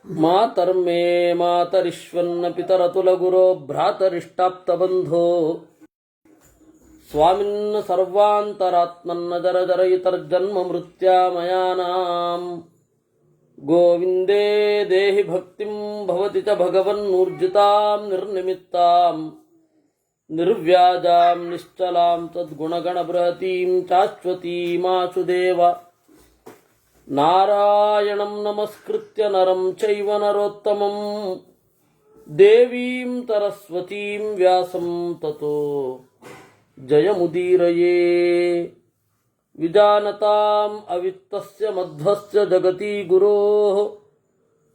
ಮಾತರ್ಮೇ ಮಾತರಿಶ್ವನ್ನ ಪಿತರತುಲಗುರೋ ಭ್ರಾತರಿಷ್ಟಾಪ್ತಬಂಧೋ ಸ್ವಾಮಿನ್ನ ಸರ್ವಾಂತರಾತ್ಮನ್ನ ಜರ ಜರಯಿತರ್ಜನ್ಮ ಮೃತ್ಯಾಮಯಾನಾಂ ಗೋವಿಂದೇ ದೇಹಿ ಭಕ್ತಿಂ ಭವತಿ ಚ ಭಗವನ್ನೂರ್ಜಿತಾಂ ನಿರ್ನಿಮಿತ್ತಾಂ ನಿರ್ವ್ಯಾಜಾಂ ನಿಶ್ಚಲಾಂ ತದ್ಗುಣಗಣಬೃಹತೀಂ ಶಾಶ್ವತೀಮಾಶುದೇವ ನಾರಾಯಣಂ ನಮಸ್ಕೃತ್ಯ ನರಂ ಚೈವ ನರೋತ್ತಮಂ ದೇವೀಂ ಸರಸ್ವತೀಂ ವ್ಯಾಸಂ ತತೋ ಜಯಮುದೀರಯೇ ವಿಜಾನತಾಂ ಅವಿತ್ತಸ್ಯ ಮಧ್ವಸ್ಯ ಜಗತಿ ಗುರೋಃ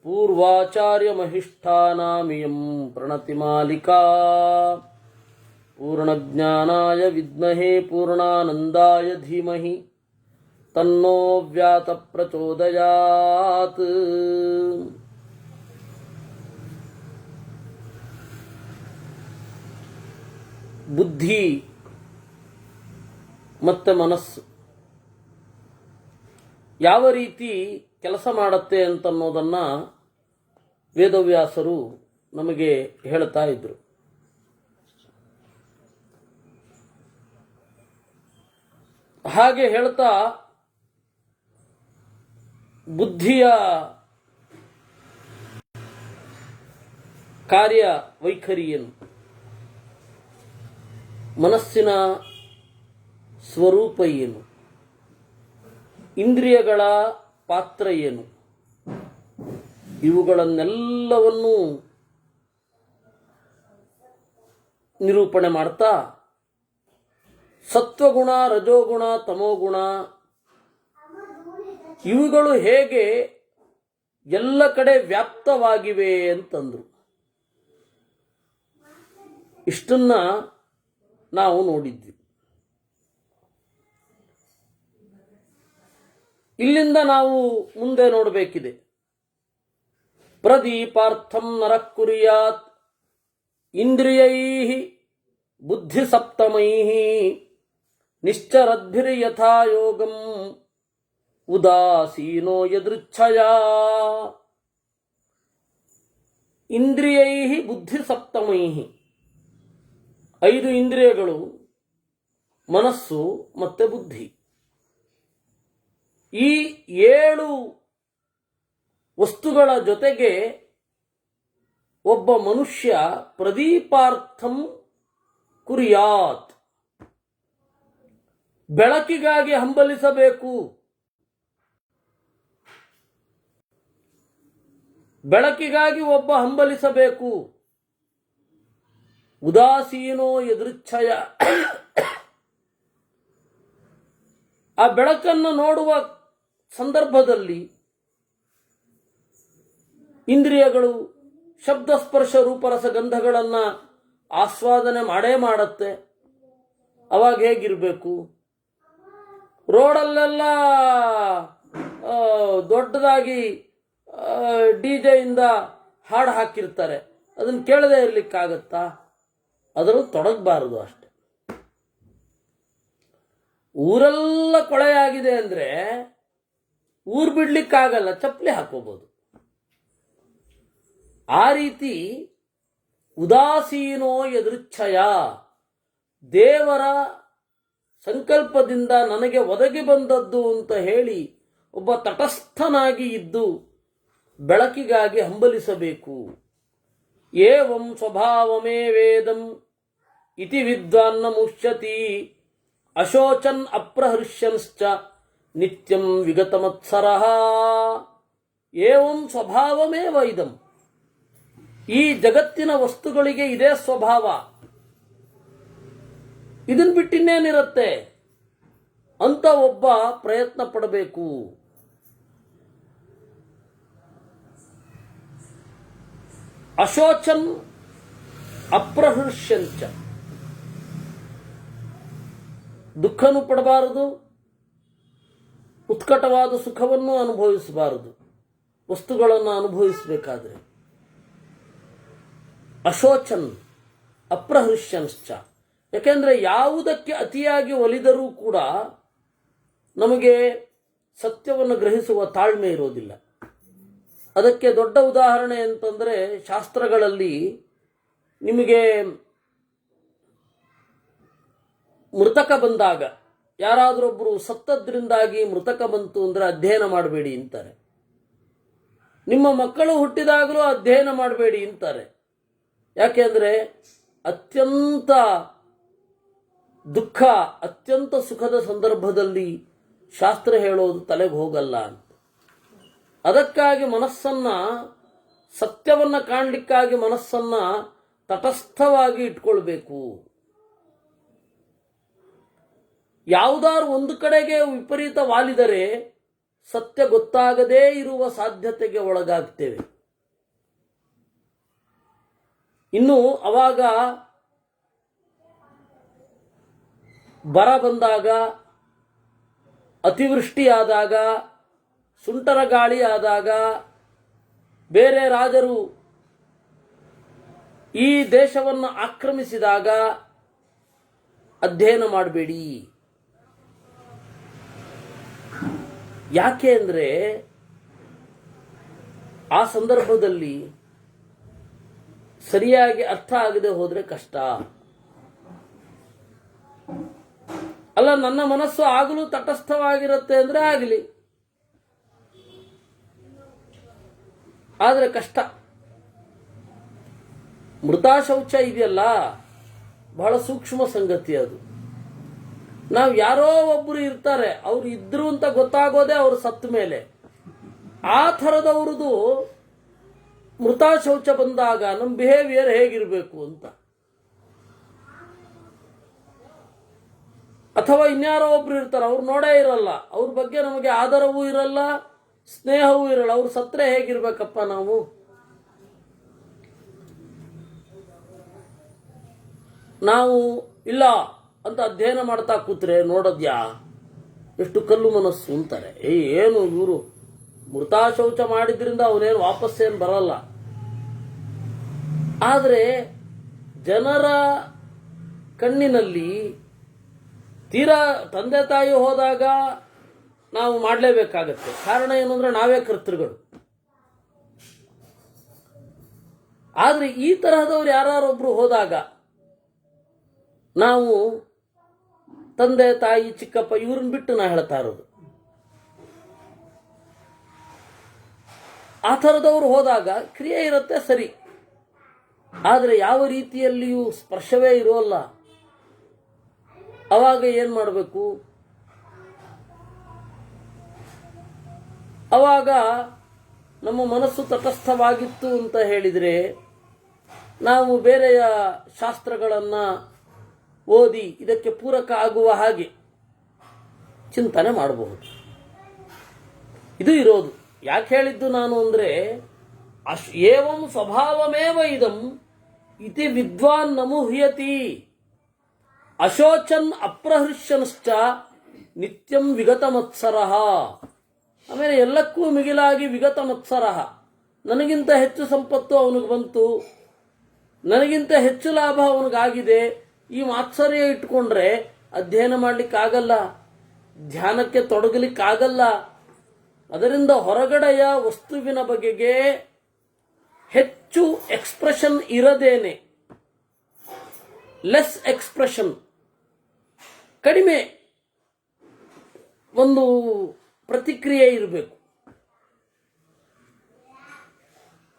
ಪೂರ್ವಾಚಾರ್ಯಮಹಿಷ್ಠಾನಾಮಿಯಂ ಪ್ರಣತಿಮಾಲಿಕಾ ಪೂರ್ಣಜ್ಞಾನಾಯ ವಿದ್ಮಹೇ ಪೂರ್ಣಾನಂದಾಯ ಧೀಮಹಿ ತನ್ನೋ ವ್ಯಾತ ಪ್ರಚೋದಯಾತ್. ಬುದ್ಧಿ ಮತ್ತು ಮನಸ್ಸು ಯಾವ ರೀತಿ ಕೆಲಸ ಮಾಡುತ್ತೆ ಅಂತನ್ನೋದನ್ನು ವೇದವ್ಯಾಸರು ನಮಗೆ ಹೇಳ್ತಾ ಇದ್ರು. ಹಾಗೆ ಹೇಳ್ತಾ ಬುದ್ಧಿಯ ಕಾರ್ಯ ವೈಖರಿ ಏನು, ಮನಸ್ಸಿನ ಸ್ವರೂಪ ಏನು, ಇಂದ್ರಿಯಗಳ ಪಾತ್ರ ಏನು, ಇವುಗಳನ್ನೆಲ್ಲವನ್ನೂ ನಿರೂಪಣೆ ಮಾಡ್ತಾ ಸತ್ವಗುಣ, ರಜೋಗುಣ, ತಮೋಗುಣ ಇವುಗಳು ಹೇಗೆ ಎಲ್ಲ ಕಡೆ ವ್ಯಾಪ್ತವಾಗಿವೆ ಅಂತಂದ್ರು. ಇಷ್ಟನ್ನ ನಾವು ನೋಡಿದ್ವಿ. ಇಲ್ಲಿಂದ ನಾವು ಮುಂದೆ ನೋಡಬೇಕಿದೆ. ಪ್ರದೀಪಾರ್ಥಂ ನರಃ ಕುರ್ಯಾತ್ ಇಂದ್ರಿಯೈಃ ಬುದ್ಧಿ ಸಪ್ತಮೈಃ ನಿಶ್ಚರದ್ಭಿರ್ಯಥಾ ಯೋಗಂ ಉದಾಸೀನೋ ಯದೃಚ್ಛಯಾ. ಇಂದ್ರಿಯೈಃ ಬುದ್ಧಿ ಸಪ್ತಮೈಃ, 5 ಇಂದ್ರಿಯಗಳು, ಮನಸ್ಸು ಮತ್ತೆ ಬುದ್ಧಿ. ಈ 7 ವಸ್ತುಗಳ ಜೊತೆಗೆ ಒಬ್ಬ ಮನುಷ್ಯ ಪ್ರದೀಪಾರ್ಥಂ ಕುರ್ಯಾತ್, ಬೆಳಕಿಗಾಗಿ ಹಂಬಲಿಸಬೇಕು. ಬೆಳಕಿಗಾಗಿ ಒಬ್ಬ ಹಂಬಲಿಸಬೇಕು. ಉದಾಸೀನೋ ಯದೃಚ್ಛಯ, ಆ ಬೆಳಕನ್ನು ನೋಡುವ ಸಂದರ್ಭದಲ್ಲಿ ಇಂದ್ರಿಯಗಳು ಶಬ್ದ ಸ್ಪರ್ಶ ರೂಪರಸ ಗಂಧಗಳನ್ನು ಆಸ್ವಾದನೆ ಮಾಡೇ ಮಾಡುತ್ತೆ. ಅವಾಗ ಹೇಗಿರಬೇಕು? ರೋಡಲ್ಲೆಲ್ಲ ದೊಡ್ಡದಾಗಿ DJ-ಯಿಂದ ಹಾಡು ಹಾಕಿರ್ತಾರೆ, ಅದನ್ನು ಕೇಳದೆ ಇರಲಿಕ್ಕಾಗತ್ತಾ? ಅದರಲ್ಲೂ ತೊಡಗಬಾರದು ಅಷ್ಟೆ. ಊರೆಲ್ಲ ಕೊಳೆಯಾಗಿದೆ ಅಂದರೆ ಊರು ಬಿಡ್ಲಿಕ್ಕಾಗಲ್ಲ, ಚಪ್ಪಲಿ ಹಾಕೋಬಹುದು. ಆ ರೀತಿ ಉದಾಸೀನೋ ಯದೃಚ್ಛಯ, ದೇವರ ಸಂಕಲ್ಪದಿಂದ ನನಗೆ ಒದಗಿ ಬಂದದ್ದು ಅಂತ ಹೇಳಿ ಒಬ್ಬ ತಟಸ್ಥನಾಗಿ ಇದ್ದು ಬೆಳಕಿಗಾಗಿ ಹಂಬಲಿಸಬೇಕು. ಏವಂ ಸ್ವಭಾವಮೇ ವೇದಂ ಇತಿ ವಿದ್ವಾನ್ನ ಮುಷ್ಯತಿ ಅಶೋಚನ್ ಅಪ್ರಹೃಷ್ಯಂಶ್ಚ ನಿತ್ಯಂ ವಿಗತಮತ್ಸರಃ. ಏವಂ ಸ್ವಭಾವಮೇವ ಇದಂ, ಈ ಜಗತ್ತಿನ ವಸ್ತುಗಳಿಗೆ ಇದೇ ಸ್ವಭಾವ. ಇದನ್ನು ಬಿಟ್ಟಿನ್ನೇನಿರುತ್ತೆ ಅಂತ ಒಬ್ಬ ಪ್ರಯತ್ನ ಪಡಬೇಕು. ಅಶೋಚನ್ ಅಪ್ರಹೃಷ್ಯಂಚ, ದುಃಖನೂ ಪಡಬಾರದು, ಉತ್ಕಟವಾದ ಸುಖವನ್ನು ಅನುಭವಿಸಬಾರದು. ವಸ್ತುಗಳನ್ನು ಅನುಭವಿಸಬೇಕಾದ್ರೆ ಅಶೋಚನ್ ಅಪ್ರಹೃಷ್ಯಂಶ್ಚ, ಯಾಕೆಂದರೆ ಯಾವುದಕ್ಕೆ ಅತಿಯಾಗಿ ಒಲಿದರೂ ಕೂಡ ನಮಗೆ ಸತ್ಯವನ್ನು ಗ್ರಹಿಸುವ ತಾಳ್ಮೆ ಇರೋದಿಲ್ಲ. ಅದಕ್ಕೆ ದೊಡ್ಡ ಉದಾಹರಣೆ ಅಂತಂದರೆ ಶಾಸ್ತ್ರಗಳಲ್ಲಿ ನಿಮಗೆ ಮೃತಕ ಬಂದಾಗ, ಯಾರಾದರೊಬ್ಬರು ಸತ್ತದ್ರಿಂದಾಗಿ ಮೃತಕ ಬಂತು ಅಂದರೆ ಅಧ್ಯಯನ ಮಾಡಬೇಡಿ ಅಂತಾರೆ. ನಿಮ್ಮ ಮಕ್ಕಳು ಹುಟ್ಟಿದಾಗಲೂ ಅಧ್ಯಯನ ಮಾಡಬೇಡಿ ಅಂತಾರೆ. ಯಾಕೆಂದರೆ ಅತ್ಯಂತ ದುಃಖ, ಅತ್ಯಂತ ಸುಖದ ಸಂದರ್ಭದಲ್ಲಿ ಶಾಸ್ತ್ರ ಹೇಳೋದು ತಲೆಗೆ ಹೋಗಲ್ಲ ಅಂತ. ಅದಕ್ಕಾಗಿ ಮನಸ್ಸನ್ನು, ಸತ್ಯವನ್ನು ಕಾಣಲಿಕ್ಕಾಗಿ ಮನಸ್ಸನ್ನು ತಟಸ್ಥವಾಗಿ ಇಟ್ಕೊಳ್ಬೇಕು. ಯಾವುದಾದ್ರು ಒಂದು ಕಡೆಗೆ ವಿಪರೀತ ವಾಲಿದರೆ ಸತ್ಯ ಗೊತ್ತಾಗದೇ ಇರುವ ಸಾಧ್ಯತೆಗೆ ಒಳಗಾಗ್ತೇವೆ. ಇನ್ನು ಅವಾಗ ಬರ ಬಂದಾಗ, ಅತಿವೃಷ್ಟಿಯಾದಾಗ, ಸುಂಟರ ಗಾಳಿ ಆದಾಗ, ಬೇರೆ ರಾಜರು ಈ ದೇಶವನ್ನು ಆಕ್ರಮಿಸಿದಾಗ ಅಧ್ಯಯನ ಮಾಡಬೇಡಿ. ಯಾಕೆ ಅಂದರೆ ಆ ಸಂದರ್ಭದಲ್ಲಿ ಸರಿಯಾಗಿ ಅರ್ಥ ಆಗದೆ ಹೋದರೆ ಕಷ್ಟ. ಅಲ್ಲ, ನನ್ನ ಮನಸ್ಸು ಆಗಲೂ ತಟಸ್ಥವಾಗಿರುತ್ತೆ ಅಂದರೆ ಆಗಲಿ, ಆದರೆ ಕಷ್ಟ. ಮೃತಾಶೌಚ ಇದೆಯಲ್ಲ, ಬಹಳ ಸೂಕ್ಷ್ಮ ಸಂಗತಿ ಅದು. ನಾವು ಯಾರೋ ಒಬ್ಬರು ಇರ್ತಾರೆ, ಅವ್ರು ಇದ್ರು ಅಂತ ಗೊತ್ತಾಗೋದೇ ಅವ್ರು ಸತ್ತ ಮೇಲೆ. ಆ ಥರದವ್ರದ್ದು ಮೃತಾಶೌಚ ಬಂದಾಗ ನಮ್ಮ ಬಿಹೇವಿಯರ್ ಹೇಗಿರಬೇಕು ಅಂತ. ಅಥವಾ ಇನ್ಯಾರೋ ಒಬ್ರು ಇರ್ತಾರೆ, ಅವ್ರು ನೋಡೇ ಇರಲ್ಲ, ಅವ್ರ ಬಗ್ಗೆ ನಮಗೆ ಆದರವೂ ಇರಲ್ಲ, ಸ್ನೇಹವೂ ಇರಲ್ಲ. ಅವ್ರು ಸತ್ರೆ ಹೇಗಿರ್ಬೇಕಪ್ಪ ನಾವು? ನಾವು ಇಲ್ಲ ಅಂತ ಅಧ್ಯಯನ ಮಾಡ್ತಾ ಕೂತ್ರೆ ನೋಡೋದ್ಯಾ ಎಷ್ಟು ಕಲ್ಲು ಮನಸ್ಸು ಅಂತಾರೆ. ಏನು ಇವರು ಮೃತಾಶೌಚ ಮಾಡಿದ್ರಿಂದ ಅವನೇನು ವಾಪಸ್ಸೇನು ಬರಲ್ಲ. ಆದರೆ ಜನರ ಕಣ್ಣಿನಲ್ಲಿ ತೀರಾ ತಂದೆ ತಾಯಿ ಹೋದಾಗ ನಾವು ಮಾಡಲೇಬೇಕಾಗತ್ತೆ. ಕಾರಣ ಏನು ಅಂದರೆ ನಾವೇ ಕರ್ತೃಗಳು. ಆದರೆ ಈ ತರಹದವ್ರು ಯಾರೊಬ್ರು ಹೋದಾಗ ನಾವು ತಂದೆ ತಾಯಿ ಚಿಕ್ಕಪ್ಪ ಇವ್ರನ್ನ ಬಿಟ್ಟು ನಾ ಹೇಳ್ತಾ ಇರೋದು. ಆ ಥರದವ್ರು ಹೋದಾಗ ಕ್ರಿಯೆ ಇರುತ್ತೆ ಸರಿ, ಆದರೆ ಯಾವ ರೀತಿಯಲ್ಲಿಯೂ ಸ್ಪರ್ಶವೇ ಇರೋಲ್ಲ. ಅವಾಗ ಏನು ಮಾಡಬೇಕು? ಅವಾಗ ನಮ್ಮ ಮನಸ್ಸು ತಟಸ್ಥವಾಗಿತ್ತು ಅಂತ ಹೇಳಿದರೆ ನಾವು ಬೇರೆಯ ಶಾಸ್ತ್ರಗಳನ್ನು ಓದಿ ಇದಕ್ಕೆ ಪೂರಕ ಆಗುವ ಹಾಗೆ ಚಿಂತನೆ ಮಾಡಬಹುದು. ಇದು ಇರೋದು. ಯಾಕೆ ಹೇಳಿದ್ದು ನಾನು ಅಂದರೆ ಏವಂ ಸ್ವಭಾವಮೇವ ಇದಂ ಇತಿ ವಿದ್ವಾನ್ ನಮುಹ್ಯತಿ ಅಶೋಚನ್ ಅಪ್ರಹೃಷ್ಯನಶ್ಚ ನಿತ್ಯಂ ವಿಗತ ಮತ್ಸರಃ. ಆಮೇಲೆ ಎಲ್ಲಕ್ಕೂ ಮಿಗಿಲಾಗಿ ವಿಗತ ಮತ್ಸರಃ, ನನಗಿಂತ ಹೆಚ್ಚು ಸಂಪತ್ತು ಅವನಿಗೆ ಬಂತು, ನನಗಿಂತ ಹೆಚ್ಚು ಲಾಭ ಅವನಿಗಾಗಿದೆ, ಈ ಮಾತ್ಸರ್ಯ ಇಟ್ಕೊಂಡ್ರೆ ಅಧ್ಯಯನ ಮಾಡಲಿಕ್ಕಾಗಲ್ಲ, ಧ್ಯಾನಕ್ಕೆ ತೊಡಗಲಿಕ್ಕಾಗಲ್ಲ. ಅದರಿಂದ ಹೊರಗಡೆಯ ವಸ್ತುವಿನ ಬಗೆಗೆ ಹೆಚ್ಚು ಎಕ್ಸ್ಪ್ರೆಷನ್ ಇರದೇನೆ, ಲೆಸ್ ಎಕ್ಸ್ಪ್ರೆಷನ್, ಕಡಿಮೆ ಒಂದು ಪ್ರತಿಕ್ರಿಯೆ ಇರಬೇಕು.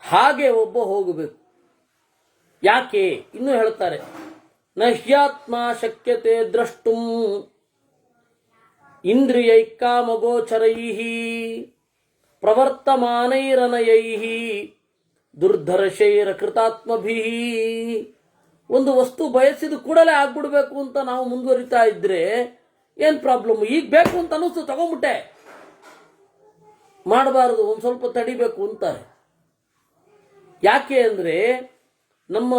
ಹಾಗೆ ಒಬ್ಬ ಹೋಗಬೇಕು. ಯಾಕೆ? ಇನ್ನು ಹೇಳ್ತಾರೆ, ನ ಹ್ಯಾತ್ಮ ಶಕ್ಯತೆ ದ್ರಷ್ಟುಂ ಇಂದ್ರಿಯೈಕಾಮಗೋಚರೈಃ ಪ್ರವರ್ತಮಾನೈರನಯೈಃ ದುರ್ಧರ್ಷೈರ ಕೃತಾತ್ಮಭಿಃ. ಒಂದು ವಸ್ತು ಬಯಸಿದ ಕೂಡಲೇ ಆಗ್ಬಿಡ್ಬೇಕು ಅಂತ ನಾವು ಮುಂದುವರಿತಾ ಇದ್ರೆ ಏನು ಪ್ರಾಬ್ಲಮ್? ಈಗ ಬೇಕು ಅಂತ ಅನ್ನಿಸ್ತು, ತಗೊಂಡ್ಬಿಟ್ಟೆ, ಮಾಡಬಾರದು, ಒಂದು ಸ್ವಲ್ಪ ತಡಿಬೇಕು ಅಂತಾರೆ. ಯಾಕೆ ಅಂದರೆ ನಮ್ಮ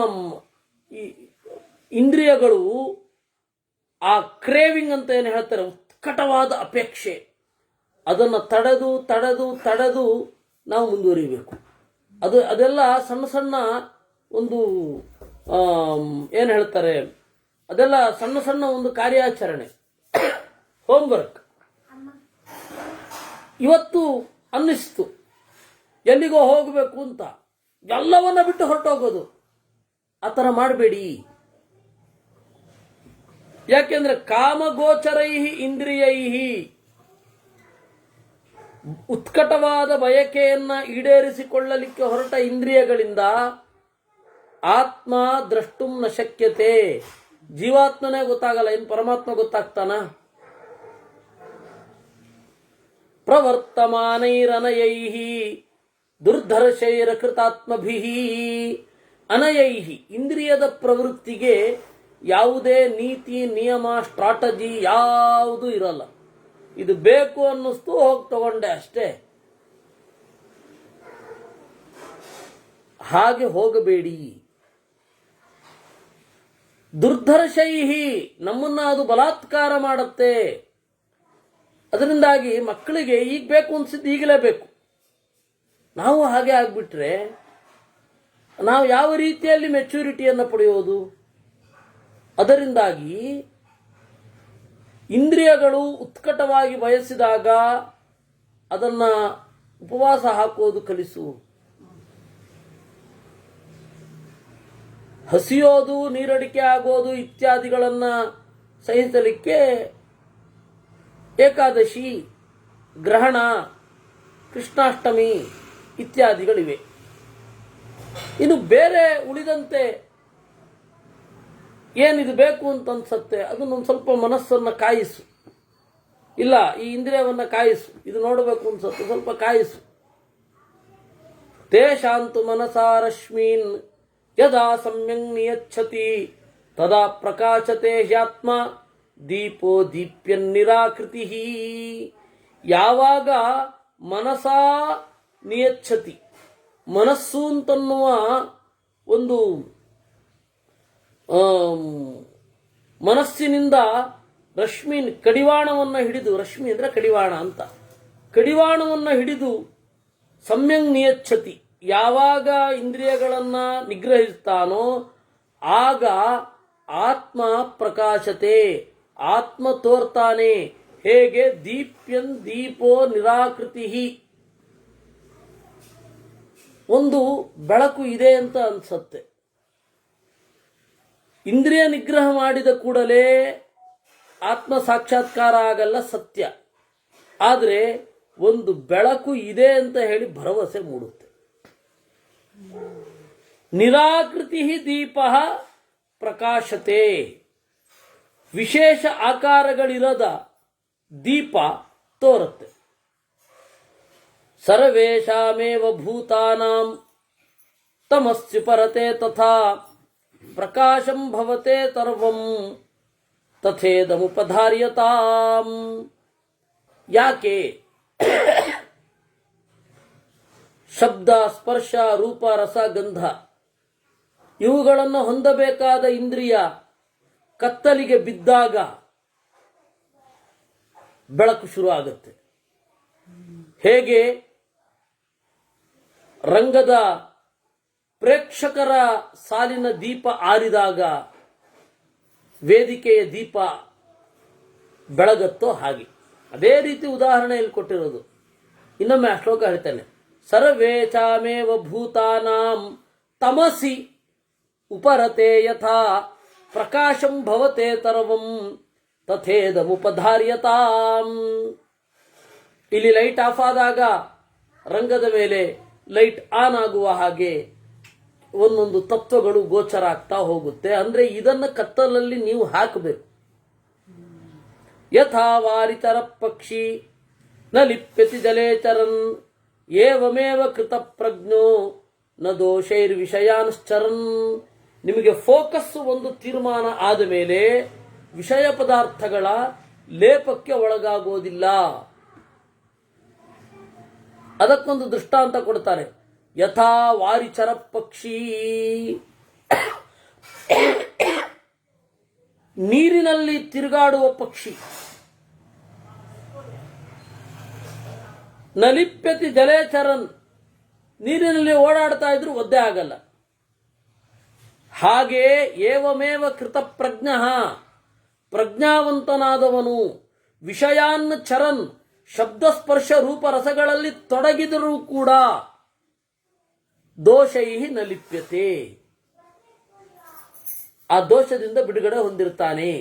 ಇಂದ್ರಿಯಗಳು ಆ ಕ್ರೇವಿಂಗ್ ಅಂತ ಏನು ಹೇಳ್ತಾರೆ, ಉತ್ಕಟವಾದ ಅಪೇಕ್ಷೆ, ಅದನ್ನು ತಡೆದು ತಡೆದು ತಡೆದು ನಾವು ಮುಂದುವರಿಬೇಕು. ಅದೆಲ್ಲ ಸಣ್ಣ ಸಣ್ಣ ಒಂದು ಏನು ಹೇಳ್ತಾರೆ, ಅದೆಲ್ಲ ಸಣ್ಣ ಸಣ್ಣ ಒಂದು ಕಾರ್ಯಾಚರಣೆ, ಹೋಮ್ವರ್ಕ್. ಇವತ್ತು ಅನ್ನಿಸ್ತು ಎಲ್ಲಿಗೋ ಹೋಗಬೇಕು ಅಂತ ಎಲ್ಲವನ್ನ ಬಿಟ್ಟು ಹೊರಟೋಗೋದು. ಆ ಥರ ಮಾಡಬೇಡಿ. ಯಾಕೆಂದ್ರೆ ಕಾಮಗೋಚರೈಹಿ ಇಂದ್ರಿಯೈಹಿ, ಉತ್ಕಟವಾದ ಬಯಕೆಯನ್ನ ಈಡೇರಿಸಿಕೊಳ್ಳಲಿಕ್ಕೆ ಹೊರಟ ಇಂದ್ರಿಯಗಳಿಂದ ಆತ್ಮ ದ್ರಷ್ಟುಂ ನ ಶಕ್ಯತೆ. ಜೀವಾತ್ಮನೇ ಗೊತ್ತಾಗಲ್ಲ, ಇನ್ನು ಪರಮಾತ್ಮ ಗೊತ್ತಾಗ್ತಾನ? ಪ್ರವರ್ತಮಾನೈರನಯೈಹಿ ದುರ್ಧರ್ಷೈರ ಕೃತಾತ್ಮಭಿಃ. ಅನಯೈಹಿ, ಇಂದ್ರಿಯದ ಪ್ರವೃತ್ತಿಗೆ ಯಾವುದೇ ನೀತಿ ನಿಯಮ ಸ್ಟ್ರಾಟಜಿ ಯಾವುದೂ ಇರಲ್ಲ. ಇದು ಬೇಕು ಅನ್ನಿಸ್ತು, ಹೋಗಿ ತಗೊಂಡೆ ಅಷ್ಟೇ. ಹಾಗೆ ಹೋಗಬೇಡಿ. ದುರ್ಧರ್ಷೈಹಿ, ನಮ್ಮನ್ನ ಅದು ಬಲಾತ್ಕಾರ ಮಾಡುತ್ತೆ. ಅದರಿಂದಾಗಿ ಮಕ್ಕಳಿಗೆ ಈಗ ಬೇಕು ಅನ್ಸಿದ್ದು ಈಗಲೇ ಬೇಕು. ನಾವು ಹಾಗೆ ಆಗ್ಬಿಟ್ರೆ ನಾವು ಯಾವ ರೀತಿಯಲ್ಲಿ ಮೆಚುರಿಟಿಯನ್ನು ಪಡೆಯೋದು? ಅದರಿಂದಾಗಿ ಇಂದ್ರಿಯಗಳು ಉತ್ಕಟವಾಗಿ ಬಯಸಿದಾಗ ಅದನ್ನ ಉಪವಾಸ ಹಾಕೋದು ಕಲಿಸು. ಹಸಿಯೋದು, ನೀರಡಿಕೆ ಆಗೋದು ಇತ್ಯಾದಿಗಳನ್ನ ಸಹಿಸಲಿಕ್ಕೆ ಏಕಾದಶಿ, ಗ್ರಹಣ, ಕೃಷ್ಣಾಷ್ಟಮಿ ಇತ್ಯಾದಿಗಳಿವೆ. ಇನ್ನು ಬೇರೆ ಉಳಿದಂತೆ ಏನಿದು ಬೇಕು ಅಂತ ಅನ್ಸತ್ತೆ ಅದನ್ನೊಂದು ಸ್ವಲ್ಪ ಮನಸ್ಸನ್ನು ಕಾಯಿಸು. ಇಲ್ಲ, ಈ ಇಂದ್ರಿಯವನ್ನ ಕಾಯಿಸು, ಇದು ನೋಡಬೇಕು ಅನ್ಸತ್ತೆ, ಸ್ವಲ್ಪ ಕಾಯಿಸು. ತೇಷಾಂತು ಮನಸಾ ರಶ್ಮೀನ್ ಯದಾ ಸಮ್ಯಂ ನಿಯಚ್ಛತಿ ತದಾ ಪ್ರಕಾಶತೆ ಹ್ಯಾತ್ಮ ದೀಪೋ ದೀಪ್ಯನ್ ನಿರಾಕೃತಿ. ಯಾವಾಗ ಮನಸಾ ನಿಯಚ್ಛತಿ, ಮನಸ್ಸು ಅಂತನ್ನುವ ಒಂದು ಮನಸ್ಸಿನಿಂದ ರಶ್ಮಿ ಕಡಿವಾಣವನ್ನು ಹಿಡಿದು, ರಶ್ಮಿ ಅಂದ್ರೆ ಕಡಿವಾಣ ಅಂತ, ಕಡಿವಾಣವನ್ನು ಹಿಡಿದು ಸಮ್ಯಂಗ್ ನಿಯಚ್ಛತಿ, ಯಾವಾಗ ಇಂದ್ರಿಯಗಳನ್ನ ನಿಗ್ರಹಿಸ್ತಾನೋ ಆಗ ಆತ್ಮ ಪ್ರಕಾಶತೆ, ಆತ್ಮ ತೋರ್ತಾನೆ. ಹೇಗೆ? ದೀಪ್ಯನ್ ದೀಪೋ ನಿರಾಕೃತಿ, ಒಂದು ಬೆಳಕು ಇದೆ ಅಂತ ಅನ್ಸತ್ತೆ. ಇಂದ್ರಿಯ ನಿಗ್ರಹ ಮಾಡಿದ ಕೂಡಲೇ ಆತ್ಮ ಸಾಕ್ಷಾತ್ಕಾರ ಆಗಲ್ಲ, ಸತ್ಯ. ಆದರೆ ಒಂದು ಬೆಳಕು ಇದೆ ಅಂತ ಹೇಳಿ ಭರವಸೆ ಮೂಡುತ್ತೆ. ನಿರಾಕೃತಿ ದೀಪ ಪ್ರಕಾಶತೆ, ವಿಶೇಷ ಆಕಾರಗಳಿರದ ದೀಪ ತೋರುತ್ತೆ. ಸರ್ವೇಷಾಮೇವ ಭೂತಾನಾಂ ತಮಸ್ಸು ಪರತೆ ತಥಾ ಪ್ರಕಾಶಂ ಭವತೆ ತರ್ವಂ ತಥೇದಮುಪಧಾರ್ಯತಾಂ. ಯಾಕೆ? ಶಬ್ದ, ಸ್ಪರ್ಶ, ರೂಪ, ರಸ, ಗಂಧ ಇವುಗಳನ್ನು ಹೊಂದಬೇಕಾದ ಇಂದ್ರಿಯ ಕತ್ತಲಿಗೆ ಬಿದ್ದಾಗ ಬೆಳಕು ಶುರು ಆಗುತ್ತೆ. ಹೇಗೆ ರಂಗದ ಪ್ರೇಕ್ಷಕರ ಸಾಲಿನ ದೀಪ ಆರಿದಾಗ ವೇದಿಕೆಯ ದೀಪ ಬೆಳಗತ್ತೋ ಹಾಗೆ. ಅದೇ ರೀತಿ ಉದಾಹರಣೆಯಲ್ಲಿ ಕೊಟ್ಟಿರೋದು. ಇನ್ನೊಮ್ಮೆ ಆ ಶ್ಲೋಕ ಹೇಳ್ತೇನೆ. ಸರ್ವೇಚಾಮೇವ ಭೂತಾನಾಂ ತಮಸಿ ಉಪರತೆ ಯಥಾ ಪ್ರಕಾಶಂ ಭವತೆ ತರ್ವಂ ತಥೇದಮುಪಧಾರ್ಯತಾಂ. ಇಲ್ಲಿ ಲೈಟ್ ಆಫ್ ಆದಾಗ ರಂಗದ ಮೇಲೆ ಲೈಟ್ ಆನ್ ಆಗುವ ಹಾಗೆ ಒಂದೊಂದು ತತ್ವಗಳು ಗೋಚರ ಆಗ್ತಾ ಹೋಗುತ್ತೆ. ಅಂದ್ರೆ ಇದನ್ನ ಕತ್ತಲಲ್ಲಿ ನೀವು ಹಾಕಬೇಕು. ಯಥಾ ವಾರಿತರ ಪಕ್ಷಿ ನ ಲಿಪ್ಯತಿ ಜಲೇಚರನ್ ಏವಮೇವ ಕೃತ ಪ್ರಜ್ಞೋ ನ ದೋಷೈರ್ ವಿಷಯಾನ್ಶ್ಚರನ್. ನಿಮಗೆ ಫೋಕಸ್ ಒಂದು ತೀರ್ಮಾನ ಆದ ಮೇಲೆ ವಿಷಯ ಪದಾರ್ಥಗಳ ಲೇಪಕ್ಕೆ ಒಳಗಾಗೋದಿಲ್ಲ. ಅದಕ್ಕೊಂದು ದೃಷ್ಟಾಂತ ಕೊಡ್ತಾರೆ. ಯಥಾ ವಾರಿಚರ ಪಕ್ಷಿ, ನೀರಿನಲ್ಲಿ ತಿರುಗಾಡುವ ಪಕ್ಷಿ. ನಲಿಪ್ಯತಿ ಜಲೇಚರನ್, ನೀರಿನಲ್ಲಿ ಓಡಾಡ್ತಾ ಇದ್ರು ಒದ್ದೆ ಆಗಲ್ಲ. ಹಾಗೆ ಏವಮೇವ ಕೃತ ಪ್ರಜ್ಞ, ಪ್ರಜ್ಞಾವಂತನಾದವನು ವಿಷಯಾನ್ ಚರನ್, ಶಬ್ದ ಸ್ಪರ್ಶ ರೂಪ ರಸಗಳಲ್ಲಿ ತೊಡಗಿದರೂ ಕೂಡ ದೋಷೈ ನ ಲಿಪ್ಯತೆ, ಆ ದೋಷದಿಂದ ಬಿಡುಗಡೆ ಹೊಂದಿರ್ತಾನೆ.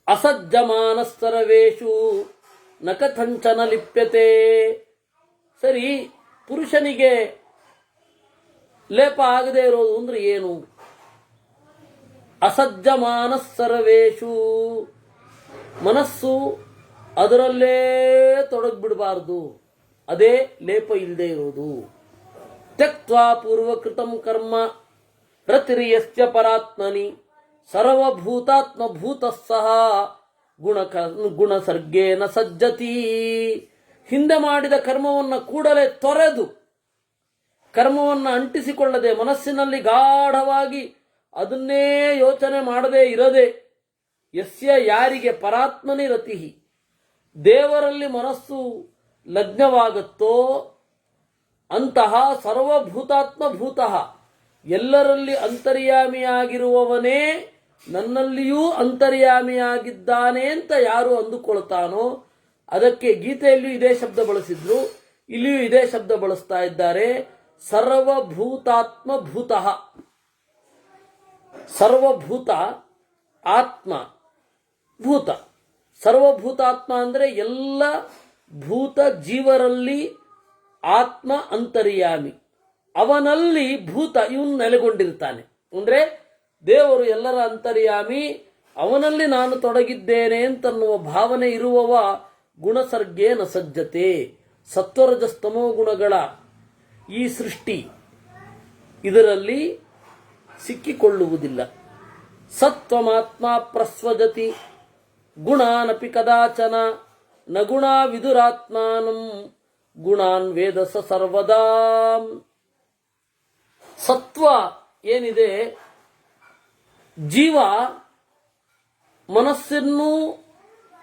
ಅಸಜ್ಜಮಾನಸ್ತರವೇಶು ನ ಕಥಂಚನ ಲಿಪ್ಯತೆ. ಸರಿ, ಪುರುಷನಿಗೆ ಲೇಪ ಆಗದೆ ಇರೋದು ಅಂದ್ರೆ ಏನು? ಅಸಜ್ಜಮಾನ ಸರ್ವೇಶು, ಮನಸ್ಸು ಅದರಲ್ಲೇ ತೊಡಗ್ಬಿಡಬಾರ್ದು, ಅದೇ ಲೇಪ ಇಲ್ಲದೆ ಇರೋದು. ತ್ಯಕ್ತ್ವಾ ಪೂರ್ವಕೃತಂ ಕರ್ಮ ರತಿರ್ಯಸ್ಯ ಪರಾತ್ಮನಿ ಸರ್ವಭೂತಾತ್ಮಭೂತಃ ಸಹ ಗುಣಸರ್ಗೇನ ಸಜ್ಜತಿ. ಹಿಂದೆ ಮಾಡಿದ ಕರ್ಮವನ್ನು ಕೂಡಲೇ ತೊರೆದು, ಕರ್ಮವನ್ನು ಅಂಟಿಸಿಕೊಳ್ಳದೆ, ಮನಸ್ಸಿನಲ್ಲಿ ಗಾಢವಾಗಿ ಅದನ್ನೇ ಯೋಚನೆ ಮಾಡದೇ ಇರದೆ, ಯಸ್ಯ ಯಾರಿಗೆ ಪರಾತ್ಮನಿ ರತಿ, ದೇವರಲ್ಲಿ ಮನಸ್ಸು ಲಗ್ನವಾಗುತ್ತೋ ಅಂತಹ ಸರ್ವಭೂತಾತ್ಮಭೂತಃ, ಎಲ್ಲರಲ್ಲಿ ಅಂತರ್ಯಾಮಿಯಾಗಿರುವವನೇ ನನ್ನಲ್ಲಿಯೂ ಅಂತರ್ಯಾಮಿಯಾಗಿದ್ದಾನೆ ಅಂತ ಯಾರು ಅಂದುಕೊಳ್ತಾನೋ, ಅದಕ್ಕೆ ಗೀತೆಯಲ್ಲಿಯೂ ಇದೇ ಶಬ್ದ ಬಳಸಿದ್ರು, ಇಲ್ಲಿಯೂ ಇದೇ ಶಬ್ದ ಬಳಸ್ತಾ ಇದ್ದಾರೆ. ಸರ್ವಭೂತಾತ್ಮಭೂತಃ, ಸರ್ವಭೂತ ಆತ್ಮ ಭೂತ. ಸರ್ವಭೂತಾತ್ಮ ಅಂದರೆ ಎಲ್ಲ ಭೂತ ಜೀವರಲ್ಲಿ ಆತ್ಮ ಅಂತರ್ಯಾಮಿ, ಅವನಲ್ಲಿ ಭೂತ ಇವನು ನೆಲೆಗೊಂಡಿರ್ತಾನೆ. ಅಂದ್ರೆ ದೇವರು ಎಲ್ಲರ ಅಂತರ್ಯಾಮಿ, ಅವನಲ್ಲಿ ನಾನು ತೊಡಗಿದ್ದೇನೆ ಅಂತನ್ನುವ ಭಾವನೆ ಇರುವವ ಗುಣಸರ್ಗೇನ ಸಜ್ಜತೆ. ಸತ್ವರಜಸ್ತಮೋ ಗುಣಗಳ ಈ ಸೃಷ್ಟಿ ಇದರಲ್ಲಿ ಸಿಕ್ಕಿಕೊಳ್ಳುವುದಿಲ್ಲ. ಸತ್ವಮಾತ್ಮ ಪ್ರಸ್ವಜತಿ ಗುಣಾನಪಿ ಕದಾಚನ ನ ಗುಣ ವಿದುರಾತ್ಮಾನಂ ಗುಣಾನ್ ವೇದಸ ಸರ್ವದಾ. ಸತ್ವ ಏನಿದೆ, ಜೀವ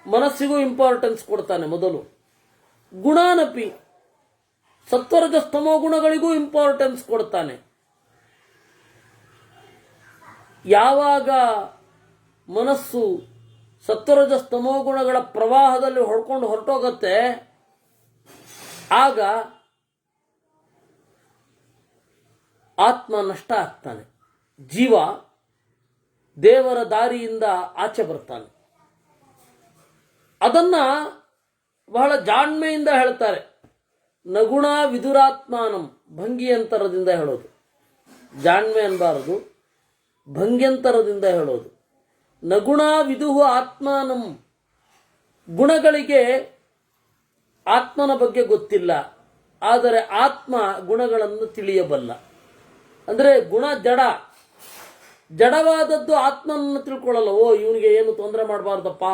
ಮನಸ್ಸಿಗೂ ಇಂಪಾರ್ಟೆನ್ಸ್ ಕೊಡ್ತಾನೆ ಮೊದಲು. ಗುಣಾನಪಿ, ಸತ್ವರಜಸ್ತಮೋ ಗುಣಗಳಿಗೂ ಇಂಪಾರ್ಟೆನ್ಸ್ ಕೊಡ್ತಾನೆ. ಯಾವಾಗ ಮನಸ್ಸು ಸತ್ವರಜಸ್ತಮೋ ಗುಣಗಳ ಪ್ರವಾಹದಲ್ಲಿ ಹೊಡ್ಕೊಂಡು ಹೊರಟೋಗತ್ತೆ, ಆಗ ಆತ್ಮ ನಷ್ಟ ಆಗ್ತಾನೆ. ಜೀವ ದೇವರ ದಾರಿಯಿಂದ ಆಚೆ ಬರ್ತಾನೆ. ಅದನ್ನ ಬಹಳ ಜಾಣ್ಮೆಯಿಂದ ಹೇಳ್ತಾರೆ. ನಗುಣ ವಿದುರಾತ್ಮಾನಂ, ಭಂಗಿಯಂತರದಿಂದ ಹೇಳೋದು. ಜಾಣ್ಮೆ ಅನ್ಬಾರದು, ಭಂಗ್ಯಂತರದಿಂದ ಹೇಳೋದು. ನಗುಣ ವಿದುಹು ಆತ್ಮಾನಂ, ಗುಣಗಳಿಗೆ ಆತ್ಮನ ಬಗ್ಗೆ ಗೊತ್ತಿಲ್ಲ, ಆದರೆ ಆತ್ಮ ಗುಣಗಳನ್ನು ತಿಳಿಯಬಲ್ಲ. ಅಂದರೆ ಗುಣ ಜಡವಾದದ್ದು ಆತ್ಮನನ್ನು ತಿಳ್ಕೊಳ್ಳಲ್ಲ. ಓ, ಇವನಿಗೆ ಏನು ತೊಂದರೆ ಮಾಡಬಾರ್ದಪ್ಪ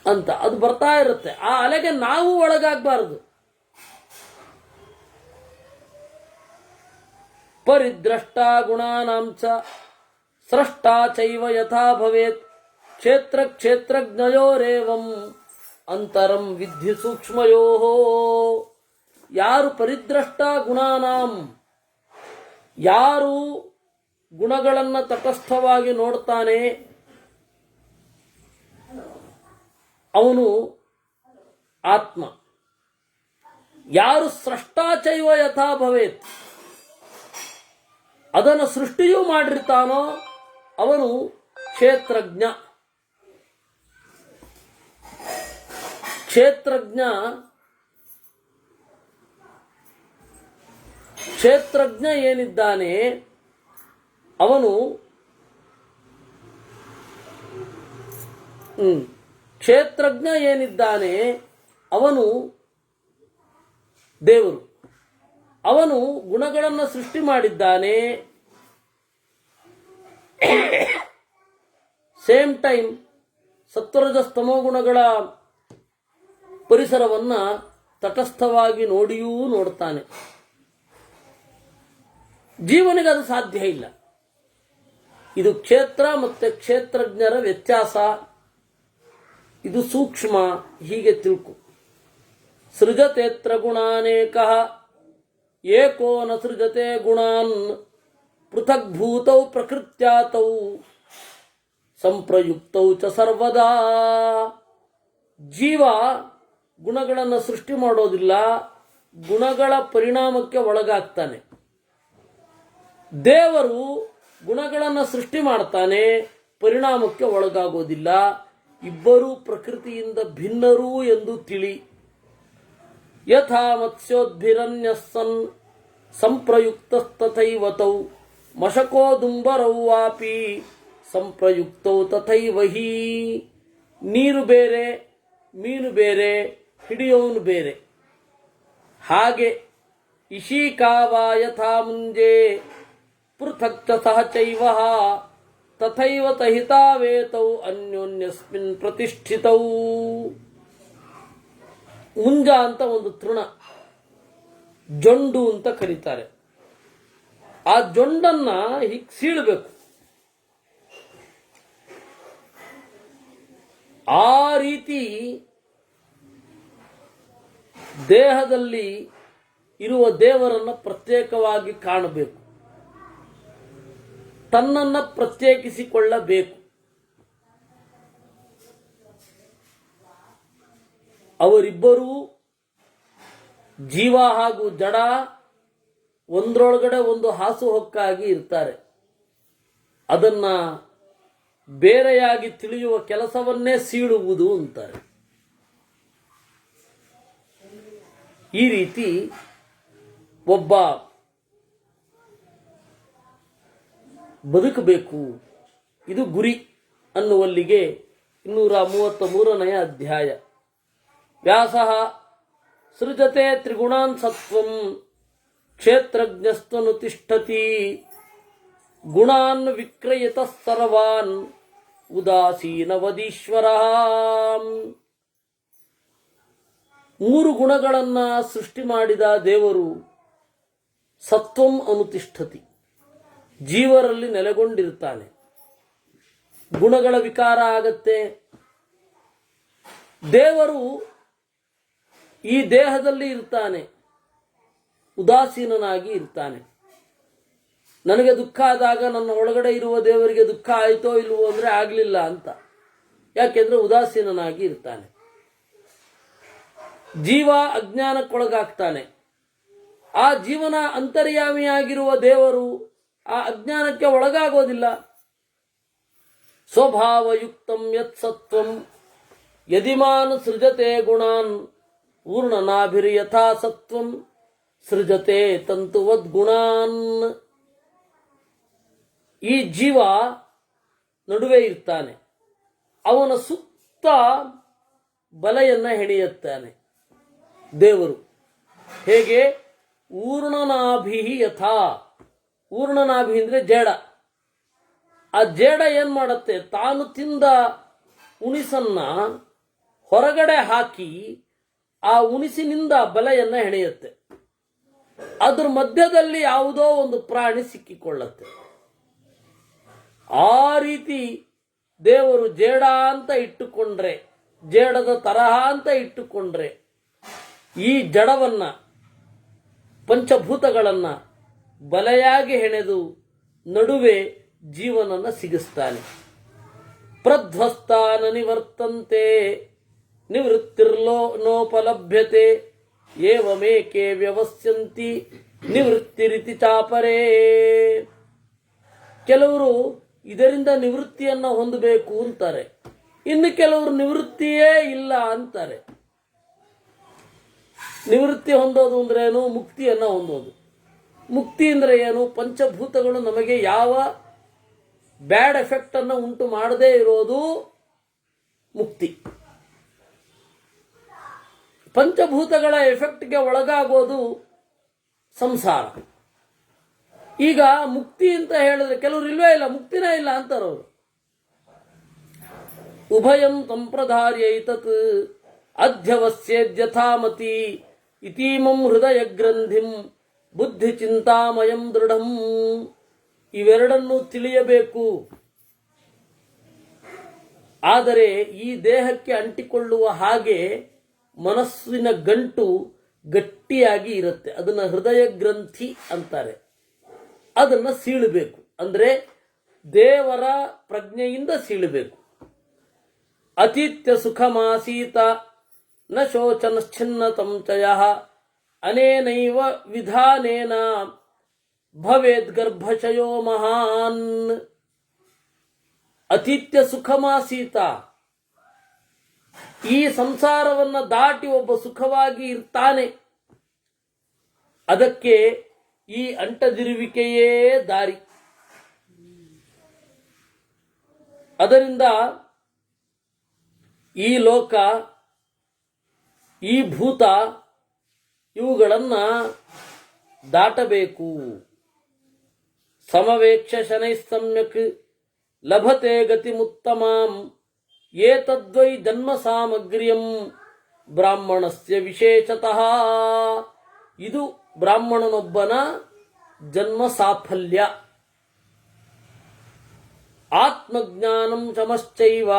ಅಂತ ಅದು ಬರ್ತಾ ಇರುತ್ತೆ. ಆ ಅಲೆಗೆ ನಾವು ಒಳಗಾಗಬಾರದು. ಪರಿದ್ರಷ್ಟ ಗುಣಾನಾಂಚ ಸ್ರಷ್ಟ ಚೈವ ಯಥಾ ಭವೇತ್ ಕ್ಷೇತ್ರಜ್ಞಯೋರೇವಂ ಅಂತರಂ ವಿಧಿ ಸೂಕ್ಷ್ಮಯೋ. ಯಾರು ಪರಿದ್ರಷ್ಟ ಗುಣಾನಾಂ, ಯಾರು ಗುಣಗಳನ್ನು ತಟಸ್ಥವಾಗಿ ನೋಡ್ತಾನೆ ಅವನು ಆತ್ಮ. ಯಾರು ಸ್ರಷ್ಟಾಚೈವ ಯಥಾ ಭವೇತ್, ಅದನ್ನು ಸೃಷ್ಟಿಯೂ ಮಾಡಿರ್ತಾನೋ ಅವನು ಕ್ಷೇತ್ರಜ್ಞ. ಕ್ಷೇತ್ರಜ್ಞ ಏನಿದ್ದಾನೆ ಅವನು ಕ್ಷೇತ್ರಜ್ಞ ಏನಿದ್ದಾನೆ ಅವನು ದೇವರು. ಅವನು ಗುಣಗಳನ್ನು ಸೃಷ್ಟಿ ಮಾಡಿದ್ದಾನೆ. ಸೇಮ್ ಟೈಮ್ ಸತ್ವರಜಸ್ತಮೋ ಗುಣಗಳ ಪರಿಸರವನ್ನ ತಟಸ್ಥವಾಗಿ ನೋಡಿಯೂ ನೋಡ್ತಾನೆ. ಜೀವನಿಗೆ ಅದು ಸಾಧ್ಯ ಇಲ್ಲ. ಇದು ಕ್ಷೇತ್ರ ಮತ್ತು ಕ್ಷೇತ್ರಜ್ಞರ ವ್ಯತ್ಯಾಸ. ಇದು ಸೂಕ್ಷ್ಮ, ಹೀಗೆ ತಿಳ್ಕು. ಸೃಜತೇತ್ರ ಗುಣಾನೇಕಃ ಏಕೋ ನ ಸೃಜತೆ ಗುಣಾನ್ ಪೃಥಗ್ಭೂತೌ ಪ್ರಕೃತ್ಯಾತೌ ಸಂಪ್ರಯುಕ್ತೌ ಚ ಸರ್ವದಾ. ಜೀವ ಗುಣಗಳನ್ನು ಸೃಷ್ಟಿ ಮಾಡೋದಿಲ್ಲ, ಗುಣಗಳ ಪರಿಣಾಮಕ್ಕೆ ಒಳಗಾಗ್ತಾನೆ. ದೇವರು ಗುಣಗಳನ್ನು ಸೃಷ್ಟಿ ಮಾಡ್ತಾನೆ, ಪರಿಣಾಮಕ್ಕೆ ಒಳಗಾಗೋದಿಲ್ಲ. ಇಬ್ಬರೂ ಪ್ರಕೃತಿಯಿಂದ ಭಿನ್ನರು ಎಂದು ತಿಳಿ. ಯಥಾ ಮತ್ಸ್ಯೋದ್ಭಿರನ್ಯಸ್ಸನ್ ಸಂಪ್ರಯುಕ್ತಸ್ತಥೈವ ತೌ ಮಶಕೋ ದುಂಬರೌ ವಾಪಿ ಸಂಪ್ರಯುಕ್ತೌ ತಥೈವ ಹಿ. ನೀರು ಬೇರೆ, ಮೀನು ಬೇರೆ, ಹಿಡಿಯೋನು ಬೇರೆ. ಹಾಗೆ ಇಶೀಕಾವ ಯಥಾ ಮುಂಜೆ ಪೃಥಕ್ ಚ ಸಹ ಚೈವ ತಥೈವ ತಹಿತಾವೇತೌ ಅನ್ಯೋನ್ಯಸ್ಮಿನ್ ಪ್ರತಿಷ್ಠಿತೌ. ಮುಂಜ ಅಂತ ಒಂದು ತೃಣ, ಜೊಂಡು ಅಂತ ಕರೀತಾರೆ. ಆ ಜೊಂಡನ್ನ ಹೀಗೆ ಸೀಳಬೇಕು. ಆ ರೀತಿ ದೇಹದಲ್ಲಿ ಇರುವ ದೇವರನ್ನ ಪ್ರತ್ಯೇಕವಾಗಿ ಕಾಣಬೇಕು, ತನ್ನನ್ನ ಪ್ರತ್ಯೇಕಿಸಿಕೊಳ್ಳಬೇಕು. ಅವರಿಬ್ಬರೂ ಜೀವ ಹಾಗೂ ಜಡ ಒಂದರೊಳಗಡೆ ಒಂದು ಹಾಸುಹೊಕ್ಕಾಗಿ ಇರ್ತಾರೆ. ಅದನ್ನ ಬೇರೆಯಾಗಿ ತಿಳಿಯುವ ಕೆಲಸವನ್ನೇ ಸೀಳುವುದು ಅಂತಾರೆ. ಈ ರೀತಿ ಒಬ್ಬ ಬದುಕಬೇಕು, ಇದು ಗುರಿ ಅನ್ನುವಲ್ಲಿಗೆ 233ನೇ ಅಧ್ಯಾಯ. ವ್ಯಾಸಃ ಸೃಜತೆ ತ್ರಿಗುಣಾನ್ ಸತ್ವಂ ಕ್ಷೇತ್ರಜ್ಞಸ್ತನು ತಿಷ್ಠತಿ ಗುಣಾನ್ ವಿಕ್ರಯತಃ ಸರ್ವಾನ್ ಉದಾಸೀನವದೀಶ್ವರಃ. 3 ಗುಣಗಳನ್ನ ಸೃಷ್ಟಿ ಮಾಡಿದ ದೇವರು ಸತ್ವಂ ಅನುತಿಷ್ಠತಿ, ಜೀವರಲ್ಲಿ ನೆಲೆಗೊಂಡಿರ್ತಾನೆ. ಗುಣಗಳ ವಿಕಾರ ಆಗತ್ತೆ. ದೇವರು ಈ ದೇಹದಲ್ಲಿ ಇರ್ತಾನೆ, ಉದಾಸೀನನಾಗಿ ಇರ್ತಾನೆ. ನನಗೆ ದುಃಖ ಆದಾಗ ನನ್ನ ಒಳಗಡೆ ಇರುವ ದೇವರಿಗೆ ದುಃಖ ಆಯಿತೋ ಇಲ್ವೋ ಅಂದ್ರೆ ಆಗಲಿಲ್ಲ ಅಂತ. ಯಾಕೆಂದ್ರೆ ಉದಾಸೀನನಾಗಿ ಇರ್ತಾನೆ. ಜೀವ ಅಜ್ಞಾನಕ್ಕೊಳಗಾಗ್ತಾನೆ. ಆ ಜೀವನ ಅಂತರ್ಯಾಮಿಯಾಗಿರುವ ದೇವರು ಆ ಅಜ್ಞಾನಕ್ಕೆ ಒಳಗಾಗೋದಿಲ್ಲ. ಸ್ವಭಾವಯುಕ್ತಂ ಯತ್ ಸತ್ವಂ ಯದಿಮಾನ್ ಸೃಜತೆ ಗುಣಾನ್ ಪೂರ್ಣನಾಭಿರ್ಯಥಾ ಸತ್ವಂ ಸೃಜತೆ ತಂತುವದ್ ಗುಣಾನ್. ಈ ಜೀವ ನಡುವೆ ಇರ್ತಾನೆ, ಅವನ ಸುತ್ತ ಬಲೆಯನ್ನ ಹೆಣೆಯುತ್ತಾನೆ ದೇವರು. ಹೇಗೆ? ಊರ್ಣನಾಭಿ ಯಥಾ. ಊರ್ಣನಾಭಿ ಅಂದ್ರೆ ಜೇಡ. ಆ ಜೇಡ ಏನ್ ಮಾಡುತ್ತೆ? ತಾನು ತಿಂದ ಉಣಿಸನ್ನ ಹೊರಗಡೆ ಹಾಕಿ ಆ ಉಣಿಸಿನಿಂದ ಬಲೆಯನ್ನ ಹೆಣೆಯುತ್ತೆ. ಅದ್ರ ಮಧ್ಯದಲ್ಲಿ ಯಾವುದೋ ಒಂದು ಪ್ರಾಣಿ ಸಿಕ್ಕಿಕೊಳ್ಳುತ್ತೆ. ಆ ರೀತಿ ದೇವರು ಜೇಡ ಅಂತ ಇಟ್ಟುಕೊಂಡ್ರೆ, ಜೇಡದ ತರಹ ಅಂತ ಇಟ್ಟುಕೊಂಡ್ರೆ, ಈ ಜಡವನ್ನ ಪಂಚಭೂತಗಳನ್ನ ಬಲೆಯಾಗಿ ಹೆಣೆದು ನಡುವೆ ಜೀವನನ್ನ ಸಿಗಿಸ್ತಾನೆ. ಪ್ರಧ್ವಸ್ತಾನ ನಿವರ್ತಂತೆ ನಿವೃತ್ತಿರ್ಲೋ ನೋಪಲಭ್ಯತೆ ಏವಮೇಕೆ ವ್ಯವಸ್ಯಂತಿ ನಿವೃತ್ತಿರಿತಿ ಚಾಪರೇ. ಕೆಲವರು ಇದರಿಂದ ನಿವೃತ್ತಿಯನ್ನ ಹೊಂದಬೇಕು ಅಂತಾರೆ, ಇನ್ನು ಕೆಲವರು ನಿವೃತ್ತಿಯೇ ಇಲ್ಲ ಅಂತಾರೆ. ನಿವೃತ್ತಿ ಹೊಂದೋದು ಅಂದ್ರೆ ಏನು? ಮುಕ್ತಿಯನ್ನ ಹೊಂದೋದು. ಮುಕ್ತಿ ಅಂದ್ರೆ ಏನು? ಪಂಚಭೂತಗಳು ನಮಗೆ ಯಾವ ಬ್ಯಾಡ್ ಎಫೆಕ್ಟ್ ಅನ್ನು ಉಂಟು ಮಾಡದೇ ಇರೋದು ಮುಕ್ತಿ. ಪಂಚಭೂತಗಳ ಎಫೆಕ್ಟ್ಗೆ ಒಳಗಾಗೋದು ಸಂಸಾರ. ಈಗ ಮುಕ್ತಿ ಅಂತ ಹೇಳಿದ್ರೆ ಕೆಲವರು ಇಲ್ವೇ ಇಲ್ಲ, ಮುಕ್ತಿನೇ ಇಲ್ಲ ಅಂತಾರವರು. ಉಭಯಂ ಸಂಪ್ರದಾರ್ಯೈತತ್ ಅಧ್ಯವಸ್ಯೇದ್ಯಥಾಮತಿ ಇತೀಮಂ ಹೃದಯ ಗ್ರಂಥಿಂ ಬುದ್ಧಿ ಚಿಂತಾಮಯಂ ದೃಢಂ. ಇವೆರಡನ್ನು ತಿಳಿಯಬೇಕು. ಆದರೆ ಈ ದೇಹಕ್ಕೆ ಅಂಟಿಕೊಳ್ಳುವ ಹಾಗೆ ಮನಸ್ಸಿನ ಗಂಟು ಗಟ್ಟಿಯಾಗಿ ಇರುತ್ತೆ. ಅದನ್ನ ಹೃದಯ ಗ್ರಂಥಿ ಅಂತಾರೆ. ಅದನ್ನ ಸೀಳಬೇಕು. ಅಂದ್ರೆ ದೇವರ ಪ್ರಜ್ಞೆಯಿಂದ ಸೀಳಬೇಕು. ಅತಿಥ್ಯ ಸುಖಮಾಸೀತ ನ ಶೋಚನಶ್ಚಿನ್ನತಂ ಚ ಯಃ ಅನೇನೈವ ವಿಧಾನೇನ ಭವೇದ್ ಗರ್ಭಶಯೋ ಮಹಾನ್. ಅತಿಥ್ಯ ಸುಖಮಾಸೀತ. ಈ ಸಂಸಾರವನ್ನು ದಾಟಿ ಒಬ್ಬ ಸುಖವಾಗಿ ಇರ್ತಾನೆ. ಅದಕ್ಕೆ ಈ ಅಂಟದಿರುವಿಕೆಯೇ ದಾರಿ. ಅದರಿಂದ ಈ ಲೋಕ, ಈ ಭೂತ, ಇವುಗಳನ್ನು ದಾಟಬೇಕು. ಸಮವೇಕ್ಷ ಶನೈ ಸಮ್ಯಕ್ ಲಭತೆ ಗತಿಮುತ್ತಮಾಂ ಏತದ್ವೈ ಜನ್ಮ ಸಾಮಗ್ರ್ಯಂ ಬ್ರಾಹ್ಮಣಸ್ಯ ವಿಶೇಷತಃ. ಇದು ಬ್ರಾಹ್ಮಣನೊಬ್ಬನ ಜನ್ಮ ಸಾಫಲ್ಯ. ಆತ್ಮಜ್ಞಾನಂ ಶಮಶ್ಚೈವ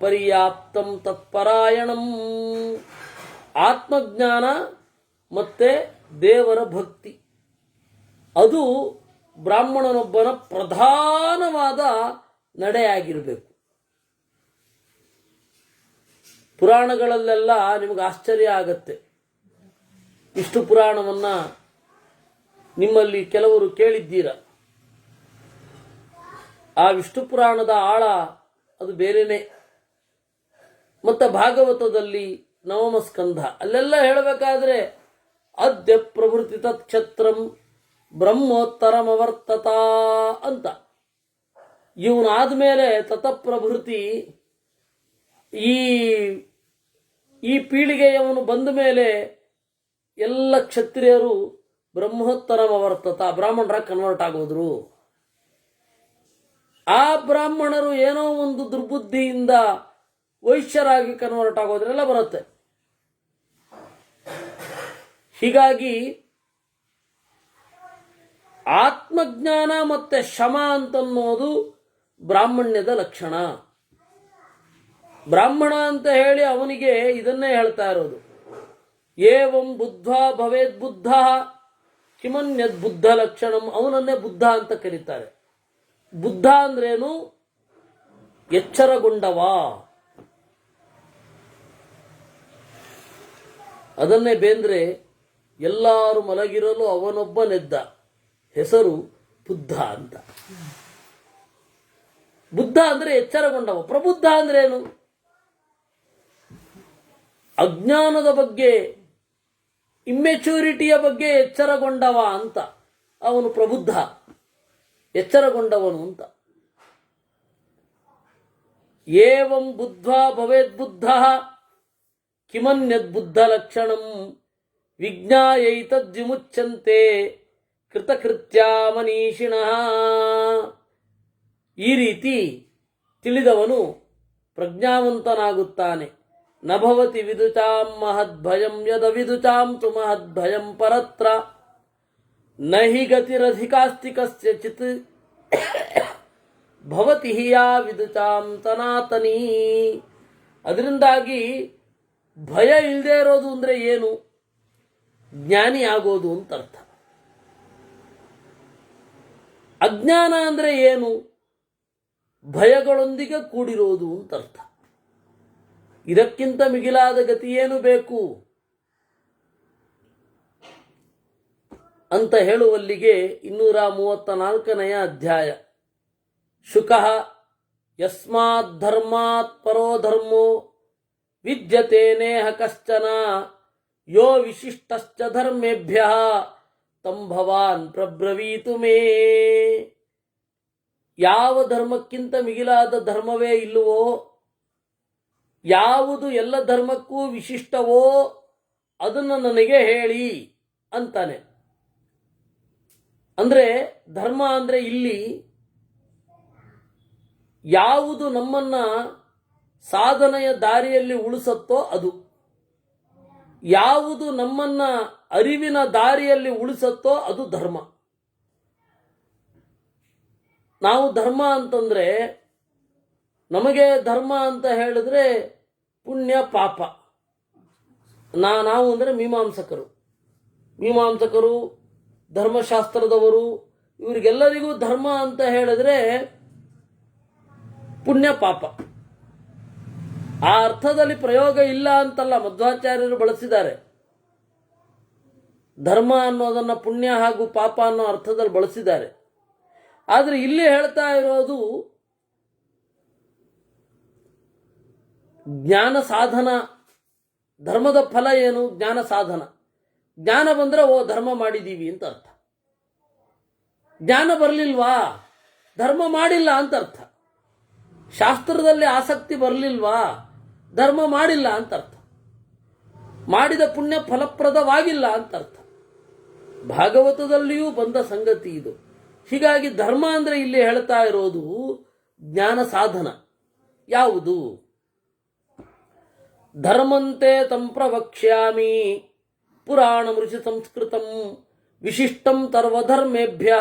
ಪರ್ಯಾಪ್ತಂ ತತ್ಪರಾಯಣಂ. ಆತ್ಮಜ್ಞಾನ ಮತ್ತೆ ದೇವರ ಭಕ್ತಿ, ಅದು ಬ್ರಾಹ್ಮಣನೊಬ್ಬನ ಪ್ರಧಾನವಾದ ನಡೆಯಾಗಿರಬೇಕು. ಪುರಾಣಗಳಲ್ಲೆಲ್ಲ ನಿಮಗೆ ಆಶ್ಚರ್ಯ ಆಗತ್ತೆ. ವಿಷ್ಣು ಪುರಾಣವನ್ನು ನಿಮ್ಮಲ್ಲಿ ಕೆಲವರು ಕೇಳಿದ್ದೀರ. ಆ ವಿಷ್ಣು ಪುರಾಣದ ಆಳ ಅದು ಬೇರೆನೆ. ಮತ್ತು ಭಾಗವತದಲ್ಲಿ ನವಮ ಸ್ಕಂಧ ಅಲ್ಲೆಲ್ಲ ಹೇಳಬೇಕಾದ್ರೆ ಅದ್ಯ ಪ್ರಭೃತಿ ತತ್ಕ್ಷತ್ರಂ ಬ್ರಹ್ಮೋತ್ತರಮವರ್ತತ ಅಂತ. ಇವನಾದ್ಮೇಲೆ ತತಪ್ರಭೃತಿ, ಈ ಪೀಳಿಗೆಯವನು ಬಂದ ಮೇಲೆ ಎಲ್ಲ ಕ್ಷತ್ರಿಯರು ಬ್ರಹ್ಮೋತ್ತರಮವರ್ತತ ಬ್ರಾಹ್ಮಣರಾಗಿ ಕನ್ವರ್ಟ್ ಆಗೋದ್ರು. ಆ ಬ್ರಾಹ್ಮಣರು ಏನೋ ಒಂದು ದುರ್ಬುದ್ಧಿಯಿಂದ ವೈಶ್ಯರಾಗಿ ಕನ್ವರ್ಟ್ ಆಗೋದ್ರೆಲ್ಲ ಬರುತ್ತೆ. ಹೀಗಾಗಿ ಆತ್ಮಜ್ಞಾನ ಮತ್ತೆ ಶಮ ಅಂತನ್ನೋದು ಬ್ರಾಹ್ಮಣ್ಯದ ಲಕ್ಷಣ. ಬ್ರಾಹ್ಮಣ ಅಂತ ಹೇಳಿ ಅವನಿಗೆ ಇದನ್ನೇ ಹೇಳ್ತಾ ಇರೋದು. ಏವಂ ಬುದ್ಧ ಭವೇದ್ ಬುದ್ಧ ಕಿಮನ್ಯದ್ ಬುದ್ಧ ಲಕ್ಷಣಂ. ಅವನನ್ನೇ ಬುದ್ಧ ಅಂತ ಕರೀತಾರೆ. ಬುದ್ಧ ಅಂದ್ರೇನು? ಎಚ್ಚರಗೊಂಡವ. ಅದನ್ನೇ ಬೇಂದ್ರೆ ಎಲ್ಲರೂ ಮಲಗಿರಲು ಅವನೊಬ್ಬನೆದ್ದ, ಹೆಸರು ಬುದ್ಧ ಅಂತ. ಬುದ್ಧ ಅಂದ್ರೆ ಎಚ್ಚರಗೊಂಡವ. ಪ್ರಬುದ್ಧ ಅಂದ್ರೇನು? ಅಜ್ಞಾನದ ಬಗ್ಗೆ, ಇಮ್ಮೆಚೂರಿಟಿಯ ಬಗ್ಗೆ ಎಚ್ಚರಗೊಂಡವ ಅಂತ. ಅವನು ಪ್ರಬುದ್ಧ, ಎಚ್ಚರಗೊಂಡವನು ಅಂತ. ಏವಂ ಬುದ್ಧ ಭವೇದ್ ಬುದ್ಧ ಕಿಮನ್ಯದ್ ಬುದ್ಧ ಲಕ್ಷಣಂ ವಿಜ್ಞಾಯೈತದ್ವಿಮುಚ್ಯಂತೆ ಕೃತಕೃತ್ಯಾ ಮನೀಷಿಣಃ. ಈ ರೀತಿ ತಿಳಿದವನು ಪ್ರಜ್ಞಾವಂತನಾಗುತ್ತಾನೆ. ನಭವತಿ ವಿದುಚಾಂ ಮಹದ್ಭಯಂ ಯದ ವಿದುಚಾಂ ತು ಮಹದ್ಭಯಂ ಪರತ್ರ ನಹಿ ಗತಿರಧಿಕಾಸ್ತಿ ಕಸ್ಯಚಿತ್ ಭವತಿ ಹಿಯಾ ವಿದುಚಾಂ ಸನಾತನೀ. ಅದರಿಂದಾಗಿ ಭಯ ಇಲ್ಲದೆ ಇರೋದು ಅಂದರೆ ಏನು? ಜ್ಞಾನಿ ಆಗೋದು ಅಂತ ಅರ್ಥ. ಅಜ್ಞಾನ ಅಂದರೆ ಏನು? ಭಯಗಳೊಂದಿಗೆ ಕೂಡಿರೋದು ಅಂತ ಅರ್ಥ. ಇದಕ್ಕಿಂತ ಮಿಗಿಲಾದ ಗತಿ ಏನು ಬೇಕು ಅಂತ ಹೇಳುವಲ್ಲಿಗೆ 234ನೇ ಅಧ್ಯಾಯ. ಶುಕಃ ಯಸ್ಮಾತ್ ಧರ್ಮಾತ್ ಪರೋ ಧರ್ಮೋ ವಿದ್ಯತೆ ನೇಹ ಕಶ್ಚನ ಯೋ ವಿಶಿಷ್ಟಶ್ಚ ಧರ್ಮೇಭ್ಯಃ ತಂ ಭವಾನ್ ಪ್ರಬ್ರವೀತು ಮೇ. ಯಾವ ಧರ್ಮಕ್ಕಿಂತ ಮಿಗಿಲಾದ ಧರ್ಮವೇ ಇಲ್ಲವೋ, ಯಾವುದು ಎಲ್ಲ ಧರ್ಮಕ್ಕೂ ವಿಶಿಷ್ಟವೋ ಅದನ್ನು ನನಗೆ ಹೇಳಿ ಅಂತಾನೆ. ಅಂದರೆ ಧರ್ಮ ಅಂದರೆ ಇಲ್ಲಿ ಯಾವುದು ನಮ್ಮನ್ನ ಸಾಧನೆಯ ದಾರಿಯಲ್ಲಿ ಉಳಿಸತ್ತೋ ಅದು, ಯಾವುದು ನಮ್ಮನ್ನ ಅರಿವಿನ ದಾರಿಯಲ್ಲಿ ಉಳಿಸತ್ತೋ ಅದು ಧರ್ಮ. ನಾವು ಧರ್ಮ ಅಂತಂದ್ರೆ, ನಮಗೆ ಧರ್ಮ ಅಂತ ಹೇಳಿದ್ರೆ ಪುಣ್ಯ ಪಾಪ. ನಾವು ಅಂದರೆ ಮೀಮಾಂಸಕರು ಧರ್ಮಶಾಸ್ತ್ರದವರು, ಇವರಿಗೆಲ್ಲರಿಗೂ ಧರ್ಮ ಅಂತ ಹೇಳಿದ್ರೆ ಪುಣ್ಯ ಪಾಪ. ಆ ಅರ್ಥದಲ್ಲಿ ಪ್ರಯೋಗ ಇಲ್ಲ ಅಂತಲ್ಲ, ಮಧ್ವಾಚಾರ್ಯರು ಬಳಸಿದ್ದಾರೆ. ಧರ್ಮ ಅನ್ನೋದನ್ನು ಪುಣ್ಯ ಹಾಗೂ ಪಾಪ ಅನ್ನೋ ಅರ್ಥದಲ್ಲಿ ಬಳಸಿದ್ದಾರೆ. ಆದರೆ ಇಲ್ಲಿ ಹೇಳ್ತಾ ಇರೋದು ಜ್ಞಾನ ಸಾಧನ. ಧರ್ಮದ ಫಲ ಏನು? ಜ್ಞಾನ ಸಾಧನ. ಜ್ಞಾನ ಬಂದರೆ ಓ ಧರ್ಮ ಮಾಡಿದ್ದೀವಿ ಅಂತ ಅರ್ಥ. ಜ್ಞಾನ ಬರಲಿಲ್ವಾ, ಧರ್ಮ ಮಾಡಿಲ್ಲ ಅಂತ ಅರ್ಥ. ಶಾಸ್ತ್ರದಲ್ಲಿ ಆಸಕ್ತಿ ಬರಲಿಲ್ವಾ, ಧರ್ಮ ಮಾಡಿಲ್ಲ ಅಂತ ಅರ್ಥ. ಮಾಡಿದ ಪುಣ್ಯ ಫಲಪ್ರದವಾಗಿಲ್ಲ ಅಂತ ಅರ್ಥ. ಭಾಗವತದಲ್ಲಿಯೂ ಬಂದ ಸಂಗತಿ ಇದು. ಹೀಗಾಗಿ ಧರ್ಮ ಅಂದರೆ ಇಲ್ಲಿ ಹೇಳ್ತಾ ಇರೋದು ಜ್ಞಾನ ಸಾಧನ. ಯಾವುದು? ಧರ್ಮಂತೆ ತಂ ಪ್ರವಕ್ಷ್ಯಾಮಿ ಪುರಾಣಮೃಷಿ ಸಂಸ್ಕೃತಂ ವಿಶಿಷ್ಟಂ ಸರ್ವಧರ್ಮೇಭ್ಯ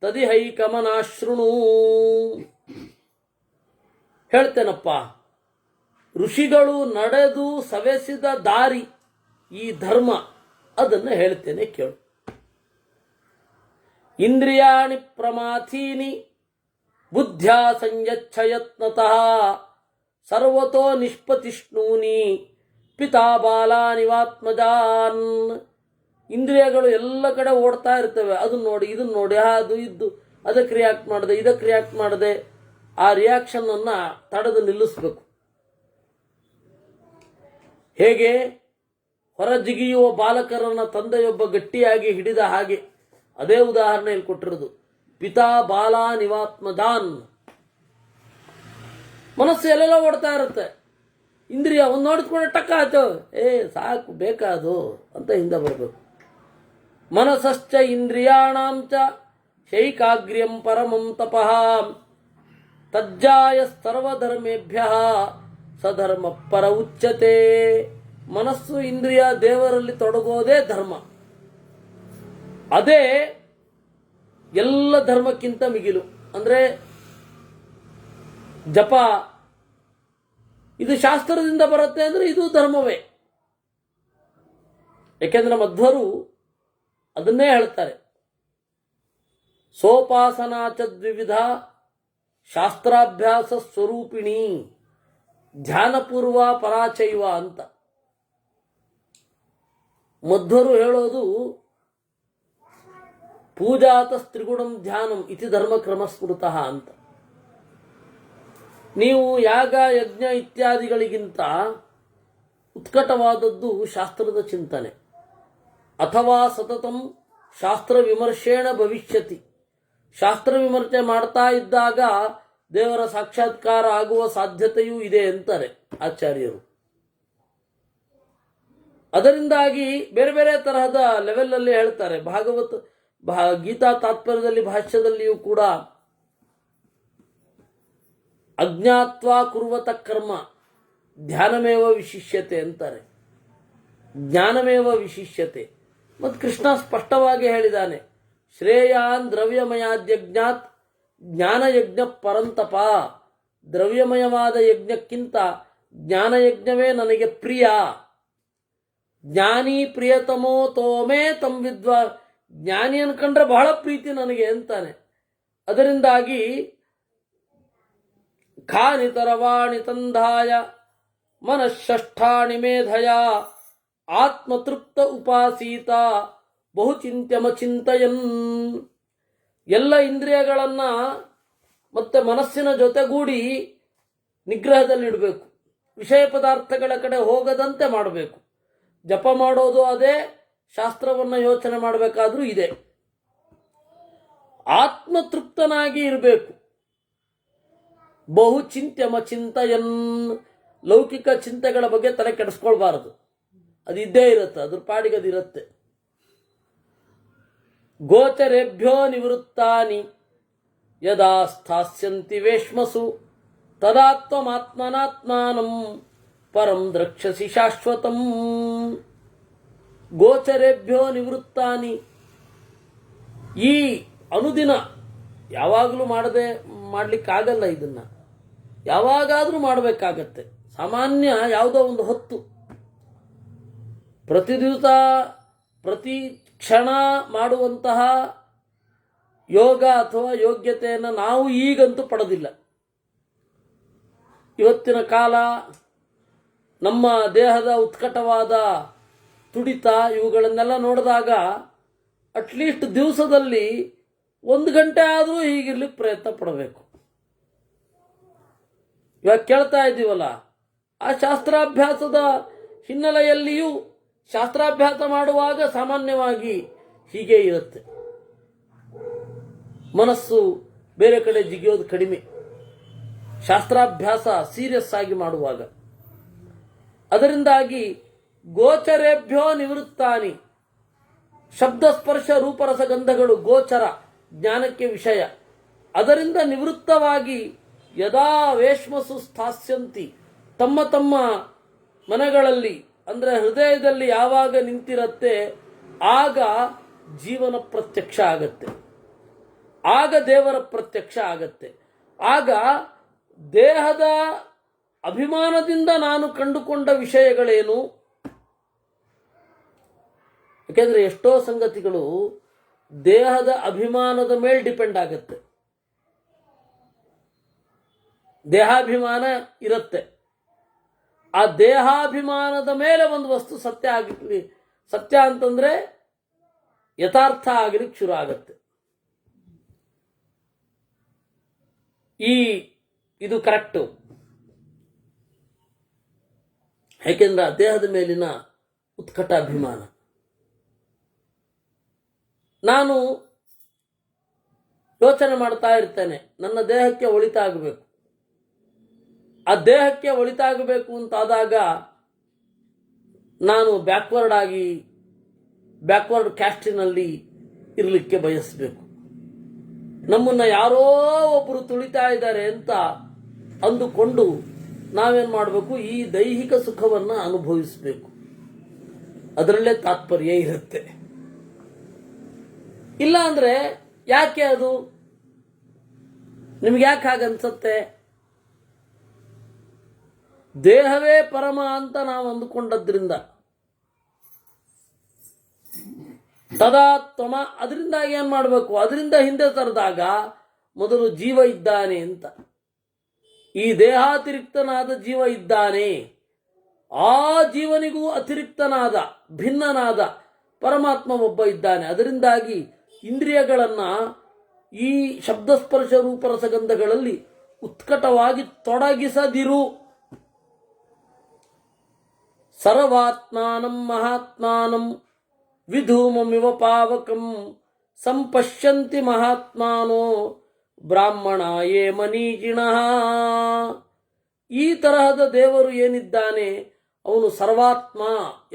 ತದಿಹೈಕಮನಾಶೃಣು. ಹೇಳ್ತೇನಪ್ಪ, ಋಷಿಗಳು ನಡೆದು ಸವೆಸಿದ ದಾರಿ ಈ ಧರ್ಮ, ಅದನ್ನು ಹೇಳ್ತೇನೆ ಕೇಳು. ಇಂದ್ರಿಯಾಣಿ ಪ್ರಮಾಥೀನಿ ಬುದ್ಧ್ಯಾ ಸಂಯಚ್ಛಯತ್ನತಃ ಸರ್ವತೋ ನಿಷ್ಪತಿಷ್ಣೂನಿ ಪಿತಾ ಬಾಲಾನಿವಾತ್ಮಜಾನ್. ಇಂದ್ರಿಯಗಳು ಎಲ್ಲ ಕಡೆ ಓಡ್ತಾ ಇರ್ತವೆ. ಅದನ್ನ ನೋಡಿ, ಇದನ್ನ ನೋಡಿ, ಅದು ಇದ್ದು, ಅದಕ್ಕೆ ರಿಯಾಕ್ಟ್ ಮಾಡಿದೆ, ಇದಕ್ಕೆ ರಿಯಾಕ್ಟ್ ಮಾಡಿದೆ. ಆ ರಿಯಾಕ್ಷನ್ ಅನ್ನ ತಡೆದು ನಿಲ್ಲಿಸಬೇಕು. ಹೇಗೆ ಹೊರಜಿಗಿಯುವ ಬಾಲಕರನ್ನ ತಂದೆಯೊಬ್ಬ ಗಟ್ಟಿಯಾಗಿ ಹಿಡಿದ ಹಾಗೆ, ಅದೇ ಉದಾಹರಣೆಯಲ್ಲಿ ಕೊಟ್ಟಿರೋದು. ಪಿತಾ ಬಾಲ ನಿವಾತ್ಮಜಾನ್. ಮನಸ್ಸು ಎಲ್ಲೆಲ್ಲ ಓಡ್ತಾ ಇರುತ್ತೆ. ಇಂದ್ರಿಯ ಒಂದು ನೋಡಿದ್ಕೊಂಡೆ ಟಕ್ಕ ಆಯ್ತು, ಸಾಕು ಬೇಕಾದು ಅಂತ ಹಿಂದೆ ಬರಬೇಕು. ಮನಸ್ಸಶ್ಚ ಇಂದ್ರಿಯಾಣಾಂಚ ಶೈಕಾಗ್ರ್ಯಂ ಪರಮಂ ತಪಃ ತಜ್ಜಾಯ ಸರ್ವಧರ್ಮೇಭ್ಯ ಸಧರ್ಮ ಪರ ಉಚ್ಯತೆ. ಮನಸ್ಸು ಇಂದ್ರಿಯ ದೇವರಲ್ಲಿ ತೊಡಗೋದೇ ಧರ್ಮ. ಅದೇ ಎಲ್ಲ ಧರ್ಮಕ್ಕಿಂತ ಮಿಗಿಲು. ಅಂದ್ರೆ ಜಪ ಇದು ಶಾಸ್ತ್ರದಿಂದ ಬರುತ್ತೆ ಅಂದ್ರೆ ಇದು ಧರ್ಮವೇ. ಯಾಕೆಂದ್ರೆ ಮಧ್ವರು ಅದನ್ನೇ ಹೇಳ್ತಾರೆ, ಸೋಪಾಸನಾಚ ದ್ವಿವಿಧ ಶಾಸ್ತ್ರಾಭ್ಯಾಸ ಸ್ವರೂಪಿಣಿ ಧ್ಯಾನಪೂರ್ವ ಪರಾಚೈವ ಅಂತ. ಮಧ್ವರು ಹೇಳೋದು ಪೂಜಾತ ಸ್ತ್ರಿಗುಣಂ ಧ್ಯಾನಂ ಇತಿ ಧರ್ಮಕ್ರಮ ಸ್ಮೃತಃ ಅಂತ. ನೀವು ಯಾಗ ಯಜ್ಞ ಇತ್ಯಾದಿಗಳಿಗಿಂತ ಉತ್ಕಟವಾದದ್ದು ಶಾಸ್ತ್ರದ ಚಿಂತನೆ. ಅಥವಾ ಸತತಂ ಶಾಸ್ತ್ರ ವಿಮರ್ಶೇಣ ಭವಿಷ್ಯತಿ. ಶಾಸ್ತ್ರ ವಿಮರ್ಶೆ ಮಾಡ್ತಾ ಇದ್ದಾಗ ದೇವರ ಸಾಕ್ಷಾತ್ಕಾರ ಆಗುವ ಸಾಧ್ಯತೆಯೂ ಇದೆ ಅಂತಾರೆ ಆಚಾರ್ಯರು. ಅದರಿಂದಾಗಿ ಬೇರೆ ಬೇರೆ ತರಹದ ಲೆವೆಲ್ ಅಲ್ಲಿ ಹೇಳ್ತಾರೆ. ಗೀತಾ ತಾತ್ಪರ್ಯದಲ್ಲಿ ಭಾಷ್ಯದಲ್ಲಿಯೂ ಕೂಡ ಅಜ್ಞಾತ್ವಾ ಕುರ್ವತ ಕರ್ಮ ಧ್ಯಾನಮೇವ ವಿಶಿಷ್ಯತೆ ಅಂತಾರೆ. ಜ್ಞಾನಮೇವ ವಿಶಿಷ್ಯತೆ. ಮತ್ತು ಕೃಷ್ಣ ಸ್ಪಷ್ಟವಾಗಿ ಹೇಳಿದ್ದಾನೆ, ಶ್ರೇಯಾನ್ ದ್ರವ್ಯಮಯಾದ್ಯಜ್ಞಾತ್ ಜ್ಞಾನಯಜ್ಞ ಪರಂತಪ. ದ್ರವ್ಯಮಯವಾದ ಯಜ್ಞಕ್ಕಿಂತ ಜ್ಞಾನಯಜ್ಞವೇ ನನಗೆ ಪ್ರಿಯ. ಜ್ಞಾನಿ ಪ್ರಿಯತಮೋ ತೋಮೇ ತಂ ವಿದ್ವಾ. ಜ್ಞಾನಿ ಅನ್ಕೊಂಡ್ರೆ ಬಹಳ ಪ್ರೀತಿ ನನಗೆ ಅಂತಾನೆ. ಅದರಿಂದಾಗಿ ಖಾನಿ ತರವಾಣಿ ತಂದಾಯ ಮನಃಷ್ಠಾಣಿ ಮೇಧಯ ಆತ್ಮತೃಪ್ತ ಉಪಾಸೀತ ಬಹುಚಿಂತ್ಯಮಚಿಂತಯನ್. ಎಲ್ಲ ಇಂದ್ರಿಯಗಳನ್ನ ಮತ್ತೆ ಮನಸ್ಸಿನ ಜೊತೆಗೂಡಿ ನಿಗ್ರಹದಲ್ಲಿಡಬೇಕು. ವಿಷಯ ಪದಾರ್ಥಗಳ ಕಡೆ ಹೋಗದಂತೆ ಮಾಡಬೇಕು. ಜಪ ಮಾಡೋದು ಅದೇ, ಶಾಸ್ತ್ರವನ್ನು ಯೋಚನೆ ಮಾಡಬೇಕಾದ್ರೂ ಇದೆ. ಆತ್ಮತೃಪ್ತನಾಗಿ ಇರಬೇಕು. ಬಹು ಚಿಂತ್ಯಮಚಿಂತಯನ್. ಲೌಕಿಕ ಚಿಂತೆಗಳ ಬಗ್ಗೆ ತಲೆ ಕೆಡಿಸ್ಕೊಳ್ಬಾರದು. ಅದಿದ್ದೇ ಇರುತ್ತೆ, ಅದ್ರ ಪಾಡಿಗೆ ಅದಿರುತ್ತೆ. ಗೋಚರೇಭ್ಯೋ ನಿವೃತ್ತಾನಿ ಯದಾ ಸ್ಥಾಸ್ಯಂತಿ ವೇಶ್ಮಸು ತದಾತ್ಮನಾತ್ಮಾನಂ ಪರಂ ದ್ರಕ್ಷಸಿ ಶಾಶ್ವತಂ. ಗೋಚರೇಭ್ಯೋ ನಿವೃತ್ತಾನಿ. ಈ ಅನುದಿನ ಯಾವಾಗಲೂ ಮಾಡ್ಲಿಕ್ಕಾಗಲ್ಲ. ಇದನ್ನ ಯಾವಾಗಾದ್ರೂ ಮಾಡಬೇಕಾಗತ್ತೆ. ಸಾಮಾನ್ಯ ಯಾವುದೋ ಒಂದು ಹೊತ್ತು, ಪ್ರತಿ ದಿವಸ ಪ್ರತಿ ಕ್ಷಣ ಮಾಡುವಂತಹ ಯೋಗ ಅಥವಾ ಯೋಗ್ಯತೆಯನ್ನು ನಾವು ಈಗಂತೂ ಪಡೆದಿಲ್ಲ. ಇವತ್ತಿನ ಕಾಲ ನಮ್ಮ ದೇಹದ ಉತ್ಕಟವಾದ ತುಡಿತ ಇವುಗಳನ್ನೆಲ್ಲ ನೋಡಿದಾಗ ಅಟ್ಲೀಸ್ಟ್ ದಿವಸದಲ್ಲಿ 1 ಗಂಟೆ ಆದರೂ ಹೀಗಿರ್ಲಿಕ್ಕೆ ಪ್ರಯತ್ನ ಪಡಬೇಕು. ಇವಾಗ ಕೇಳ್ತಾ ಇದ್ದೀವಲ್ಲ, ಆ ಶಾಸ್ತ್ರಾಭ್ಯಾಸದ ಹಿನ್ನೆಲೆಯಲ್ಲಿಯೂ ಶಾಸ್ತ್ರಾಭ್ಯಾಸ ಮಾಡುವಾಗ ಸಾಮಾನ್ಯವಾಗಿ ಹೀಗೆ ಇರುತ್ತೆ. ಮನಸ್ಸು ಬೇರೆ ಕಡೆ ಜಿಗಿಯೋದು ಕಡಿಮೆ ಶಾಸ್ತ್ರಾಭ್ಯಾಸ ಸೀರಿಯಸ್ ಆಗಿ ಮಾಡುವಾಗ. ಅದರಿಂದಾಗಿ ಗೋಚರೇಭ್ಯೋ ನಿವೃತ್ತಾನಿ, ಶಬ್ದ ಸ್ಪರ್ಶ ರೂಪರಸ ಗಂಧಗಳು ಗೋಚರ, ಜ್ಞಾನಕ್ಕೆ ವಿಷಯ. ಅದರಿಂದ ನಿವೃತ್ತವಾಗಿ ಯದಾ ವೇಶ್ಮಸು ಸ್ಥಾಸ್ಯಂತಿ, ತಮ್ಮ ತಮ್ಮ ಮನೆಗಳಲ್ಲಿ ಅಂದರೆ ಹೃದಯದಲ್ಲಿ ಯಾವಾಗ ನಿಂತಿರತ್ತೆ ಆಗ ಜೀವನ ಪ್ರತ್ಯಕ್ಷ ಆಗತ್ತೆ, ಆಗ ದೇವರ ಪ್ರತ್ಯಕ್ಷ ಆಗತ್ತೆ. ಆಗ ದೇಹದ ಅಭಿಮಾನದಿಂದ ನಾನು ಕಂಡುಕೊಂಡ ವಿಷಯಗಳೇನು? ಯಾಕೆಂದ್ರೆ ಎಷ್ಟೋ ಸಂಗತಿಗಳು ದೇಹದ ಅಭಿಮಾನದ ಮೇಲೆ ಡಿಪೆಂಡ್ ಆಗುತ್ತೆ. ದೇಹಾಭಿಮಾನ ಇರುತ್ತೆ, ಆ ದೇಹಾಭಿಮಾನದ ಮೇಲೆ ಒಂದು ವಸ್ತು ಸತ್ಯ ಆಗಲಿ, ಸತ್ಯ ಅಂತಂದ್ರೆ ಯಥಾರ್ಥ ಆಗಲಿಕ್ಕೆ ಶುರು ಆಗತ್ತೆ. ಇದು ಕರೆಕ್ಟು. ಯಾಕೆಂದ್ರೆ ಆ ದೇಹದ ಮೇಲಿನ ಉತ್ಕಟ ಅಭಿಮಾನ. ನಾನು ಯೋಚನೆ ಮಾಡ್ತಾ ಇರ್ತೇನೆ, ನನ್ನ ದೇಹಕ್ಕೆ ಒಳಿತಾಗಬೇಕು. ಆ ದೇಹಕ್ಕೆ ಒಳಿತಾಗಬೇಕು ಅಂತಾದಾಗ ನಾನು ಬ್ಯಾಕ್ವರ್ಡ್ ಕ್ಯಾಸ್ಟಿನಲ್ಲಿ ಇರಲಿಕ್ಕೆ ಬಯಸಬೇಕು. ನಮ್ಮನ್ನ ಯಾರೋ ಒಬ್ಬರು ತುಳಿತಾ ಇದ್ದಾರೆ ಅಂತ ಅಂದುಕೊಂಡು ನಾವೇನ್ ಮಾಡಬೇಕು? ಈ ದೈಹಿಕ ಸುಖವನ್ನ ಅನುಭವಿಸಬೇಕು. ಅದರಲ್ಲೇ ತಾತ್ಪರ್ಯ ಇರುತ್ತೆ. ಇಲ್ಲ ಅಂದ್ರೆ ಯಾಕೆ ಅದು ನಿಮ್ಗೆ ಯಾಕೆ ಹಾಗನ್ಸತ್ತೆ? ದೇಹವೇ ಪರಮ ಅಂತ ನಾವು ಅಂದುಕೊಂಡದ್ರಿಂದ ತದಾತ್ಮ. ಅದರಿಂದ ಏನ್ ಮಾಡಬೇಕು? ಅದರಿಂದ ಹಿಂದೆ ತರದಾಗ ಮೊದಲು ಜೀವ ಇದ್ದಾನೆ ಅಂತ, ಈ ದೇಹಾತಿರಿಕ್ತನಾದ ಜೀವ ಇದ್ದಾನೆ, ಆ ಜೀವನಿಗೂ ಅತಿರಿಕ್ತನಾದ ಭಿನ್ನನಾದ ಪರಮಾತ್ಮ ಒಬ್ಬ ಇದ್ದಾನೆ. ಅದರಿಂದಾಗಿ ಇಂದ್ರಿಯಗಳನ್ನ ಈ ಶಬ್ದಸ್ಪರ್ಶ ರೂಪರಸಗಂಧಗಳಲ್ಲಿ ಉತ್ಕಟವಾಗಿ ತೊಡಗಿಸದಿರು. ಸರ್ವಾತ್ಮಾನಂ ಮಹಾತ್ಮಾನಂ ವಿಧೂಮಮಿವ ಪಾವಕಂ ಸಂಪಶ್ಯಂತಿ ಮಹಾತ್ಮಾನೋ ಬ್ರಾಹ್ಮಣಾಯೇ ಮನೀಜಿಣಃ. ಈ ತರಹದ ದೇವರು ಏನಿದ್ದಾನೆ ಅವನು ಸರ್ವಾತ್ಮ,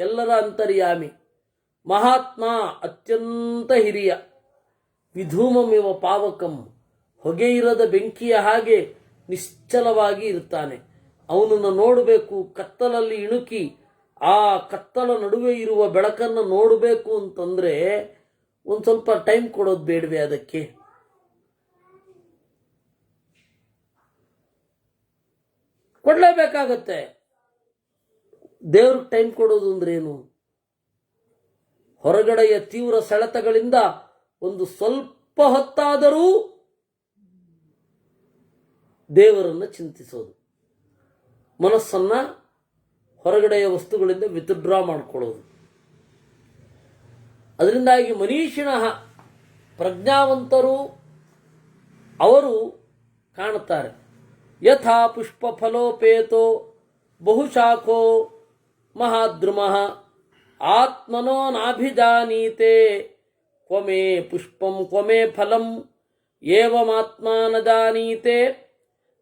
ಎಲ್ಲರ ಅಂತರ್ಯಾಮಿ. ಮಹಾತ್ಮ, ಅತ್ಯಂತ ಹಿರಿಯ. ವಿಧೂಮಮಿವ ಪಾವಕಂ, ಹೊಗೆ ಇರದ ಬೆಂಕಿಯ ಹಾಗೆ ನಿಶ್ಚಲವಾಗಿ ಇರ್ತಾನೆ. ಅವನನ್ನು ನೋಡಬೇಕು, ಕತ್ತಲಲ್ಲಿ ಇಣುಕಿ ಆ ಕತ್ತಲ ನಡುವೆ ಇರುವ ಬೆಳಕನ್ನು ನೋಡಬೇಕು ಅಂತಂದ್ರೆ ಒಂದು ಸ್ವಲ್ಪ ಟೈಮ್ ಕೊಡೋದು ಬೇಡವೆ? ಅದಕ್ಕೆ ಕೊಡಲೇಬೇಕಾಗತ್ತೆ. ದೇವ್ರಿಗೆ ಟೈಮ್ ಕೊಡೋದು ಅಂದ್ರೆ ಏನು? ಹೊರಗಡೆಯ ತೀವ್ರ ಸೆಳೆತಗಳಿಂದ ಒಂದು ಸ್ವಲ್ಪ ಹೊತ್ತಾದರೂ ದೇವರನ್ನು ಚಿಂತಿಸೋದು, ಮನಸ್ಸನ್ನ ಹೊರಗಡೆಯ ವಸ್ತುಗಳಿಂದ ವಿತ್ಡ್ರಾ ಮಾಡಿಕೊಳ್ಳೋದು. ಅದರಿಂದಾಗಿ ಮನೀಷಿಣಃ, ಪ್ರಜ್ಞಾವಂತರು ಅವರು ಕಾಣುತ್ತಾರೆ. ಯಥಾ ಪುಷ್ಪ ಫಲೋಪೇತೋ ಬಹುಶಾಖೋ ಮಹಾದ್ರುಮಃ ಆತ್ಮನೋ ನಾಭಿಜಾನೀತೆ ಕ್ವಮೇ ಪುಷ್ಪಂ ಕ್ವಮೇ ಫಲಂ ಏವಮಾತ್ಮಾ ನ ಜಾನೀತೆ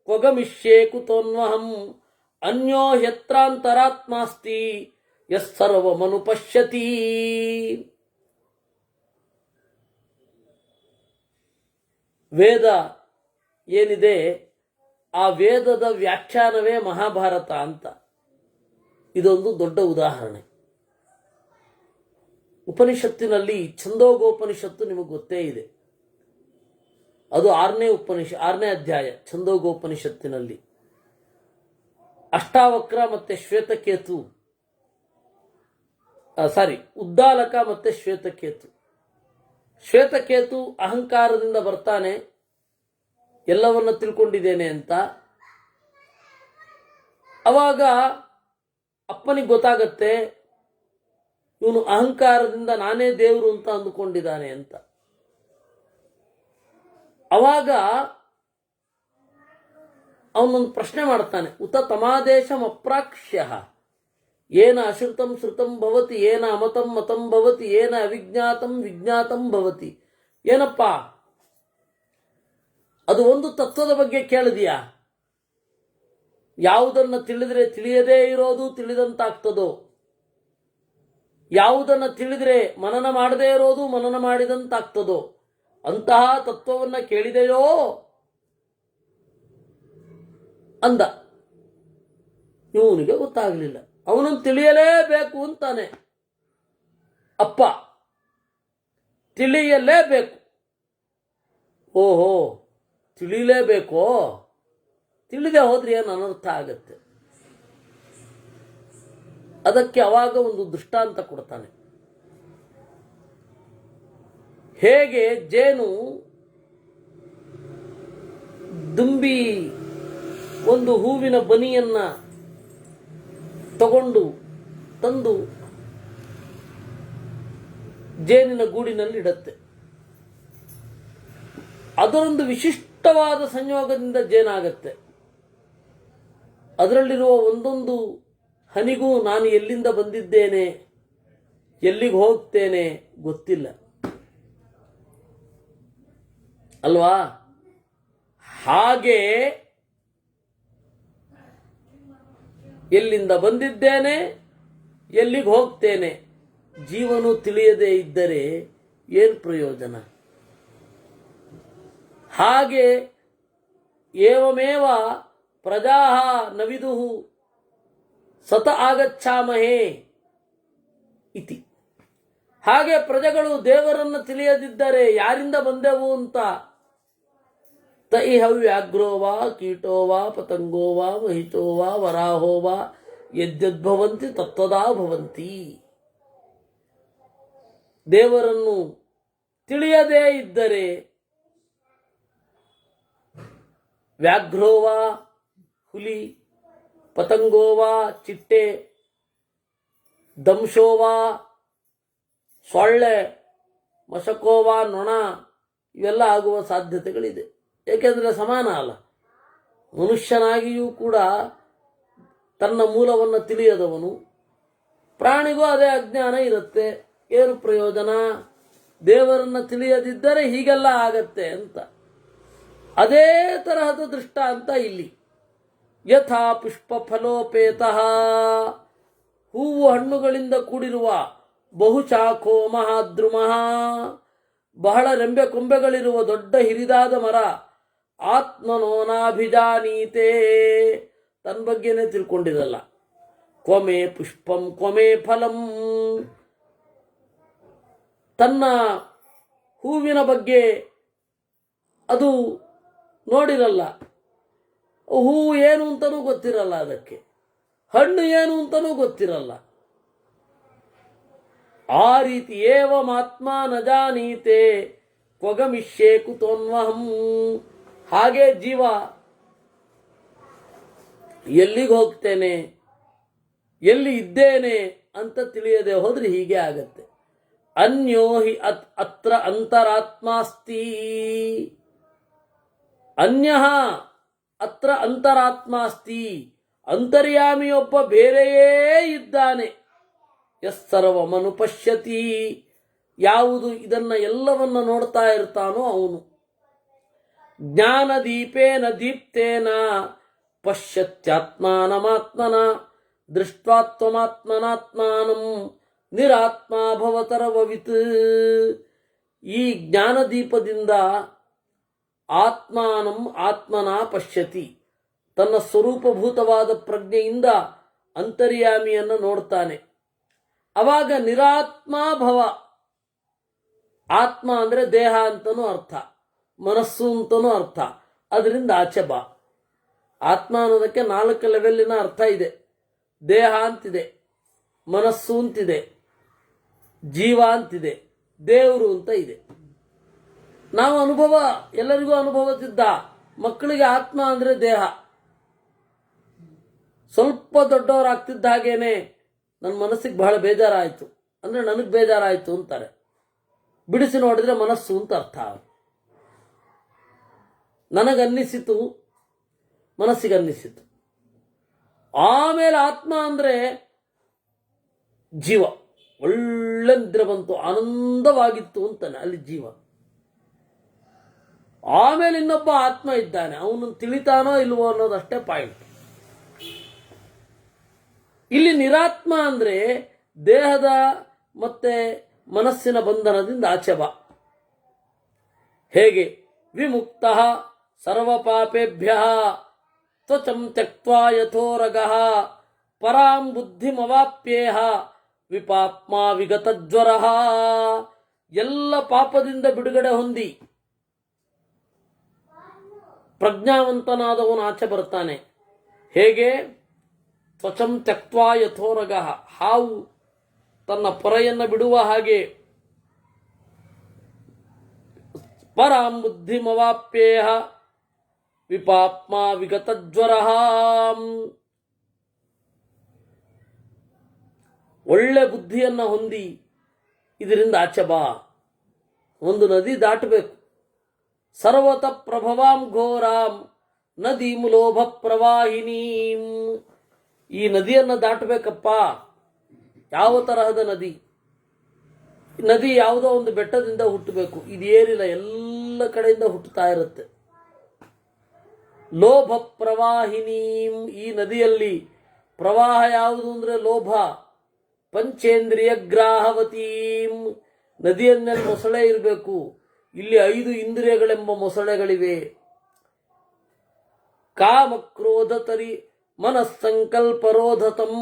ಕ್ವಗಮಿಷ್ಯೇ ಕುತೋನ್ವಹಂ ಅನ್ಯೋ ಹ್ಯತ್ರಾಂತರಾತ್ಮಾಸ್ತಿ ಯಸ್ಸರ್ವಮನುಪಶ್ಯತಿ. ವೇದ ಏನಿದೆ ಆ ವೇದದ ವ್ಯಾಖ್ಯಾನವೇ ಮಹಾಭಾರತ ಅಂತ. ಇದೊಂದು ದೊಡ್ಡ ಉದಾಹರಣೆ. ಉಪನಿಷತ್ತಿನಲ್ಲಿ ಛಂದೋಗೋಪನಿಷತ್ತು ನಿಮಗೆ ಗೊತ್ತೇ ಇದೆ. ಅದು 6ನೇ ಅಧ್ಯಾಯ ಛಂದೋಗೋಪನಿಷತ್ತಿನಲ್ಲಿ. ಅಷ್ಟಾವಕ್ರ ಮತ್ತೆ ಶ್ವೇತಕೇತು, ಉದ್ದಾಲಕ ಮತ್ತೆ ಶ್ವೇತಕೇತು. ಶ್ವೇತಕೇತು ಅಹಂಕಾರದಿಂದ ಬರ್ತಾನೆ, ಎಲ್ಲವನ್ನ ತಿಳ್ಕೊಂಡಿದ್ದೇನೆ ಅಂತ. ಅವಾಗ ಅಪ್ಪನಿಗೆ ಗೊತ್ತಾಗತ್ತೆ ಇವನು ಅಹಂಕಾರದಿಂದ ನಾನೇ ದೇವರು ಅಂತ ಅಂದುಕೊಂಡಿದ್ದಾನೆ ಅಂತ. ಅವಾಗ ಅವನೊಂದು ಪ್ರಶ್ನೆ ಮಾಡ್ತಾನೆ, ಉತ ತಮಾದೇಶಂ ಅಪ್ರಾಕ್ಷ್ಯ ಏನ ಅಶ್ರುತಂ ಶ್ರುತಂ ಭವತಿ ಏನ ಅಮತಂ ಮತಂ ಭವತಿ ಏನ ಅವಿಜ್ಞಾತಂ ವಿಜ್ಞಾತಂ ಭವತಿ. ಏನಪ್ಪ ಅದು ಒಂದು ತತ್ವದ ಬಗ್ಗೆ ಕೇಳಿದೀಯಾ? ಯಾವುದನ್ನು ತಿಳಿದ್ರೆ ತಿಳಿಯದೇ ಇರೋದು ತಿಳಿದಂತಾಗ್ತದೋ, ಯಾವುದನ್ನು ತಿಳಿದ್ರೆ ಮನನ ಮಾಡದೇ ಇರೋದು ಮನನ ಮಾಡಿದಂತಾಗ್ತದೋ ಅಂತಹ ತತ್ವವನ್ನು ಕೇಳಿದೆಯೋ ಅಂದ. ಇವನಿಗೆ ಗೊತ್ತಾಗಲಿಲ್ಲ. ಅವನನ್ನು ತಿಳಿಯಲೇಬೇಕು ಅಂತಾನೆ ಅಪ್ಪ, ತಿಳಿಯಲೇಬೇಕು. ಓಹೋ, ತಿಳಿಲೇಬೇಕೋ? ತಿಳಿದೇ ಹೋದ್ರೆ ಏನು ಅನರ್ಥ ಆಗತ್ತೆ. ಅದಕ್ಕೆ ಅವಾಗ ಒಂದು ದೃಷ್ಟಾಂತ ಕೊಡ್ತಾನೆ. ಹೇಗೆ ಜೇನು ದುಂಬಿ ಒಂದು ಹೂವಿನ ಬನಿಯನ್ನ ತಗೊಂಡು ತಂದು ಜೇನಿನ ಗೂಡಿನಲ್ಲಿ ಇಡತ್ತೆ. ಅದರೊಂದು ವಿಶಿಷ್ಟವಾದ ಸಂಯೋಗದಿಂದ ಜೇನಾಗತ್ತೆ. ಅದರಲ್ಲಿರುವ ಒಂದೊಂದು ಹನಿಗೂ ನಾನು ಎಲ್ಲಿಂದ ಬಂದಿದ್ದೇನೆ, ಎಲ್ಲಿಗೆ ಹೋಗ್ತೇನೆ ಗೊತ್ತಿಲ್ಲ ಅಲ್ವಾ? ಹಾಗೆ ಎಲ್ಲಿಂದ ಬಂದಿದ್ದೇನೆ, ಎಲ್ಲಿಗೆ ಹೋಗ್ತೇನೆ ಜೀವನು ತಿಳಿಯದೇ ಇದ್ದರೆ ಏನು ಪ್ರಯೋಜನ? ಹಾಗೆ ಏವಮೇವ ಪ್ರಜಾ ನ ವಿದುಃ ಸತ ಆಗಚ್ಛಾಮಹೇ ಇತಿ. ಹಾಗೆ ಪ್ರಜೆಗಳು ದೇವರನ್ನು ತಿಳಿಯದಿದ್ದರೆ ಯಾರಿಂದ ಬಂದೆವು ಅಂತ ತೈಹ ವ್ಯಾಘ್ರೋ ವಾ ಕೀಟೋ ವಾ ಪತಂಗೋ ವಾ ಮಹಿಷೋ ವಾ ವರಾಹೋ ವಾ ಯದ್ಯದ್ಭವಂತಿ ತತ್ವದಾ ಭವಂತಿ. ದೇವರನ್ನು ತಿಳಿಯದೇ ಇದ್ದರೆ ವ್ಯಾಘ್ರೋವಾ ಹುಲಿ, ಪತಂಗೋವಾ ಚಿಟ್ಟೆ, ದಂಶೋವಾ ಸೊಳ್ಳೆ, ಮಶಕೋವಾ ನೊಣ ಇವೆಲ್ಲ ಆಗುವ ಸಾಧ್ಯತೆಗಳಿದೆ. ಏಕೆಂದರೆ ಸಮಾನ ಅಲ್ಲ. ಮನುಷ್ಯನಾಗಿಯೂ ಕೂಡ ತನ್ನ ಮೂಲವನ್ನು ತಿಳಿಯದವನು, ಪ್ರಾಣಿಗೂ ಅದೇ ಅಜ್ಞಾನ ಇರುತ್ತೆ. ಏನು ಪ್ರಯೋಜನ? ದೇವರನ್ನು ತಿಳಿಯದಿದ್ದರೆ ಹೀಗೆಲ್ಲ ಆಗತ್ತೆ ಅಂತ. ಅದೇ ತರಹದ ದೃಷ್ಟಾಂತ ಇಲ್ಲಿ. ಯಥಾ ಪುಷ್ಪ ಫಲೋಪೇತಃ, ಹೂವು ಹಣ್ಣುಗಳಿಂದ ಕೂಡಿರುವ ಬಹುಶಾಖೋ ಮಹಾದ್ರುಮಃ, ಬಹಳ ರೆಂಬೆ ಕೊಂಬೆಗಳಿರುವ ದೊಡ್ಡ ಹಿರಿದಾದ ಮರ, ಆತ್ಮನೋನಾಭಿಜಾನೀತೆ, ತನ್ನ ಬಗ್ಗೆನೇ ತಿಳ್ಕೊಂಡಿರಲ್ಲ. ಕ್ವಮೇ ಪುಷ್ಪಂ ಕ್ವಮೇ ಫಲಂ, ತನ್ನ ಹೂವಿನ ಬಗ್ಗೆ ಅದು ನೋಡಿರಲ್ಲ. ಹೂವು ಏನು ಅಂತನೂ ಗೊತ್ತಿರಲ್ಲ, ಅದಕ್ಕೆ ಹಣ್ಣು ಏನು ಅಂತನೂ ಗೊತ್ತಿರಲ್ಲ. ಆ ರೀತಿ ಏವಮಾತ್ಮ ನ ಜಾನೀತೆ ಕ್ವಗಮಿಷ್ಯೇ ಕುತೋನ್ವಹಂ, ಹಾಗೆ ಜೀವ ಎಲ್ಲಿಗೆ ಹೋಗ್ತೇನೆ, ಎಲ್ಲಿ ಇದ್ದೇನೆ ಅಂತ ತಿಳಿಯದೆ ಹೋದ್ರೆ ಹೀಗೆ ಆಗತ್ತೆ. ಅನ್ಯೋ ಹಿ ಅತ್ರ ಅಂತರಾತ್ಮಾಸ್ತಿ, ಅನ್ಯಃ ಅತ್ರ ಅಂತರಾತ್ಮಾಸ್ತಿ, ಅಂತರ್ಯಾಮಿಯೊಬ್ಬ ಬೇರೆಯೇ ಇದ್ದಾನೆ. ಯಸ್ಸರ್ವಮನುಪಶ್ಯತಿ, ಯಾವುದು ಇದನ್ನ ಎಲ್ಲವನ್ನ ನೋಡ್ತಾ ಇರ್ತಾನೋ ಅವನು. ಜ್ಞಾನದೀಪೇನ ದೀಪ್ತೇನ ಪಶ್ಯತ್ಯಾತ್ಮಾನಮಾತ್ಮನ ದೃಷ್ಟ್ವಾತ್ಮನಾತ್ಮನಾತ್ಮಾನಂ ನಿರಾತ್ಮ ಭವತರವವಿತ್. ಈ ಜ್ಞಾನದೀಪದಿಂದ ಆತ್ಮಾನಂ ಆತ್ಮನ ಪಶ್ಯತಿ, ತನ್ನ ಸ್ವರೂಪಭೂತವಾದ ಪ್ರಜ್ಞೆಯಿಂದ ಅಂತರ್ಯಾಮಿಯನ್ನು ನೋಡ್ತಾನೆ. ಅವಾಗ ನಿರಾತ್ಮಾಭವ, ಆತ್ಮ ಅಂದರೆ ದೇಹ ಅಂತನೂ ಅರ್ಥ, ಮನಸ್ಸು ಅಂತನೂ ಅರ್ಥ. ಅದರಿಂದ ಆಚೆ ಬಾ. ಆತ್ಮ ಅನ್ನೋದಕ್ಕೆ 4 ಲೆವೆಲ್ಲಿನ ಅರ್ಥ ಇದೆ. ದೇಹ ಅಂತಿದೆ, ಮನಸ್ಸು ಅಂತಿದೆ, ಜೀವ ಅಂತಿದೆ, ದೇವರು ಅಂತ ಇದೆ. ನಾವು ಅನುಭವ, ಎಲ್ಲರಿಗೂ ಅನುಭವದಿದ್ದ ಮಕ್ಕಳಿಗೆ ಆತ್ಮ ಅಂದರೆ ದೇಹ, ಸ್ವಲ್ಪ ದೊಡ್ಡವರಾಗ್ತಿದ್ದ ಹಾಗೇನೆ ನನ್ನ ಮನಸ್ಸಿಗೆ ಬಹಳ ಬೇಜಾರಾಯಿತು, ಅಂದರೆ ನನಗೆ ಬೇಜಾರಾಯಿತು ಅಂತಾರೆ. ಬಿಡಿಸಿ ನೋಡಿದ್ರೆ ಮನಸ್ಸು ಅಂತ ಅರ್ಥ. ನನಗನ್ನಿಸಿತು, ಮನಸ್ಸಿಗನ್ನಿಸಿತು. ಆಮೇಲೆ ಆತ್ಮ ಅಂದರೆ ಜೀವ. ಒಳ್ಳೆ ನಿದ್ರೆ ಬಂತು, ಆನಂದವಾಗಿತ್ತು ಅಂತಾನೆ ಅಲ್ಲಿ ಜೀವ. ಆಮೇಲೆ ಇನ್ನೊಬ್ಬ ಆತ್ಮ ಇದ್ದಾನೆ, ಅವನು ತಿಳಿತಾನೋ ಇಲ್ವೋ ಅನ್ನೋದಷ್ಟೇ ಪಾಯಿಂಟ್. ಇಲ್ಲಿ ನಿರಾತ್ಮ ಅಂದ್ರೆ ದೇಹದ ಮತ್ತೆ ಮನಸ್ಸಿನ ಬಂಧನದಿಂದ ಆಚೆ ಬಾ. ಹೇಗೆ? ವಿಮುಕ್ತ ಸರ್ವ ಪಾಪೇಭ್ಯ ತ್ವಚಂ ತ್ಯಕ್ತ್ವಾ ಯಥೋರಗಃ ಪರಾಂ ಬುದ್ಧಿಮವಾಪ್ಯೇಹ ವಿಪಾಪ್ಮ ವಿಗತಜ್ವರ. ಎಲ್ಲ ಪಾಪದಿಂದ ಬಿಡುಗಡೆ ಹೊಂದಿ ಪ್ರಜ್ಞಾವಂತನಾದವನು ಆಚೆ ಬರ್ತಾನೆ. ಹೇಗೆ? ತ್ವಚಂ ತ್ಯಕ್ತ್ವಾ ಯಥೋರಗಃ, ಹಾವು ತನ್ನ ಪೊರೆಯನ್ನು ಬಿಡುವ ಹಾಗೆ. ಪರಾಂ ಬುದ್ಧಿಮವಾಪ್ಯೇಹ ವಿಪಾಪ್ಮ ವಿಗತಜ್ವರ. ಒಳ್ಳೆ ಬುದ್ಧಿಯನ್ನು ಹೊಂದಿ ಇದರಿಂದ ಆಚೆ ಬಾ. ಒಂದು ನದಿ ದಾಟಬೇಕು. ಸರ್ವತ ಪ್ರಭವಾಂ ಘೋರಾಂ ನದೀಂ ಲೋಭ ಪ್ರವಾಹಿನೀಂ. ಈ ನದಿಯನ್ನು ದಾಟಬೇಕಪ್ಪ. ಯಾವ ತರಹದ ನದಿ? ನದಿ ಯಾವುದೋ ಒಂದು ಬೆಟ್ಟದಿಂದ ಹುಟ್ಟಬೇಕು, ಇದೇನಿಲ್ಲ, ಎಲ್ಲ ಕಡೆಯಿಂದ ಹುಟ್ಟುತ್ತಾ ಇರುತ್ತೆ. ಲೋಭ ಪ್ರವಾಹಿನೀಂ. ಈ ನದಿಯಲ್ಲಿ ಪ್ರವಾಹ ಯಾವುದು ಅಂದರೆ ಲೋಭ. ಪಂಚೇಂದ್ರಿಯ ಗ್ರಾಹವತೀಂ. ನದಿಯನ್ನಲ್ಲಿ ಮೊಸಳೆ ಇರಬೇಕು. ಇಲ್ಲಿ 5 ಇಂದ್ರಿಯಗಳೆಂಬ ಮೊಸಳೆಗಳಿವೆ. ಕಾಮ ಕ್ರೋಧ ತರಿ ಮನಸ್ಸಂಕಲ್ಪ ರೋಧತಂ.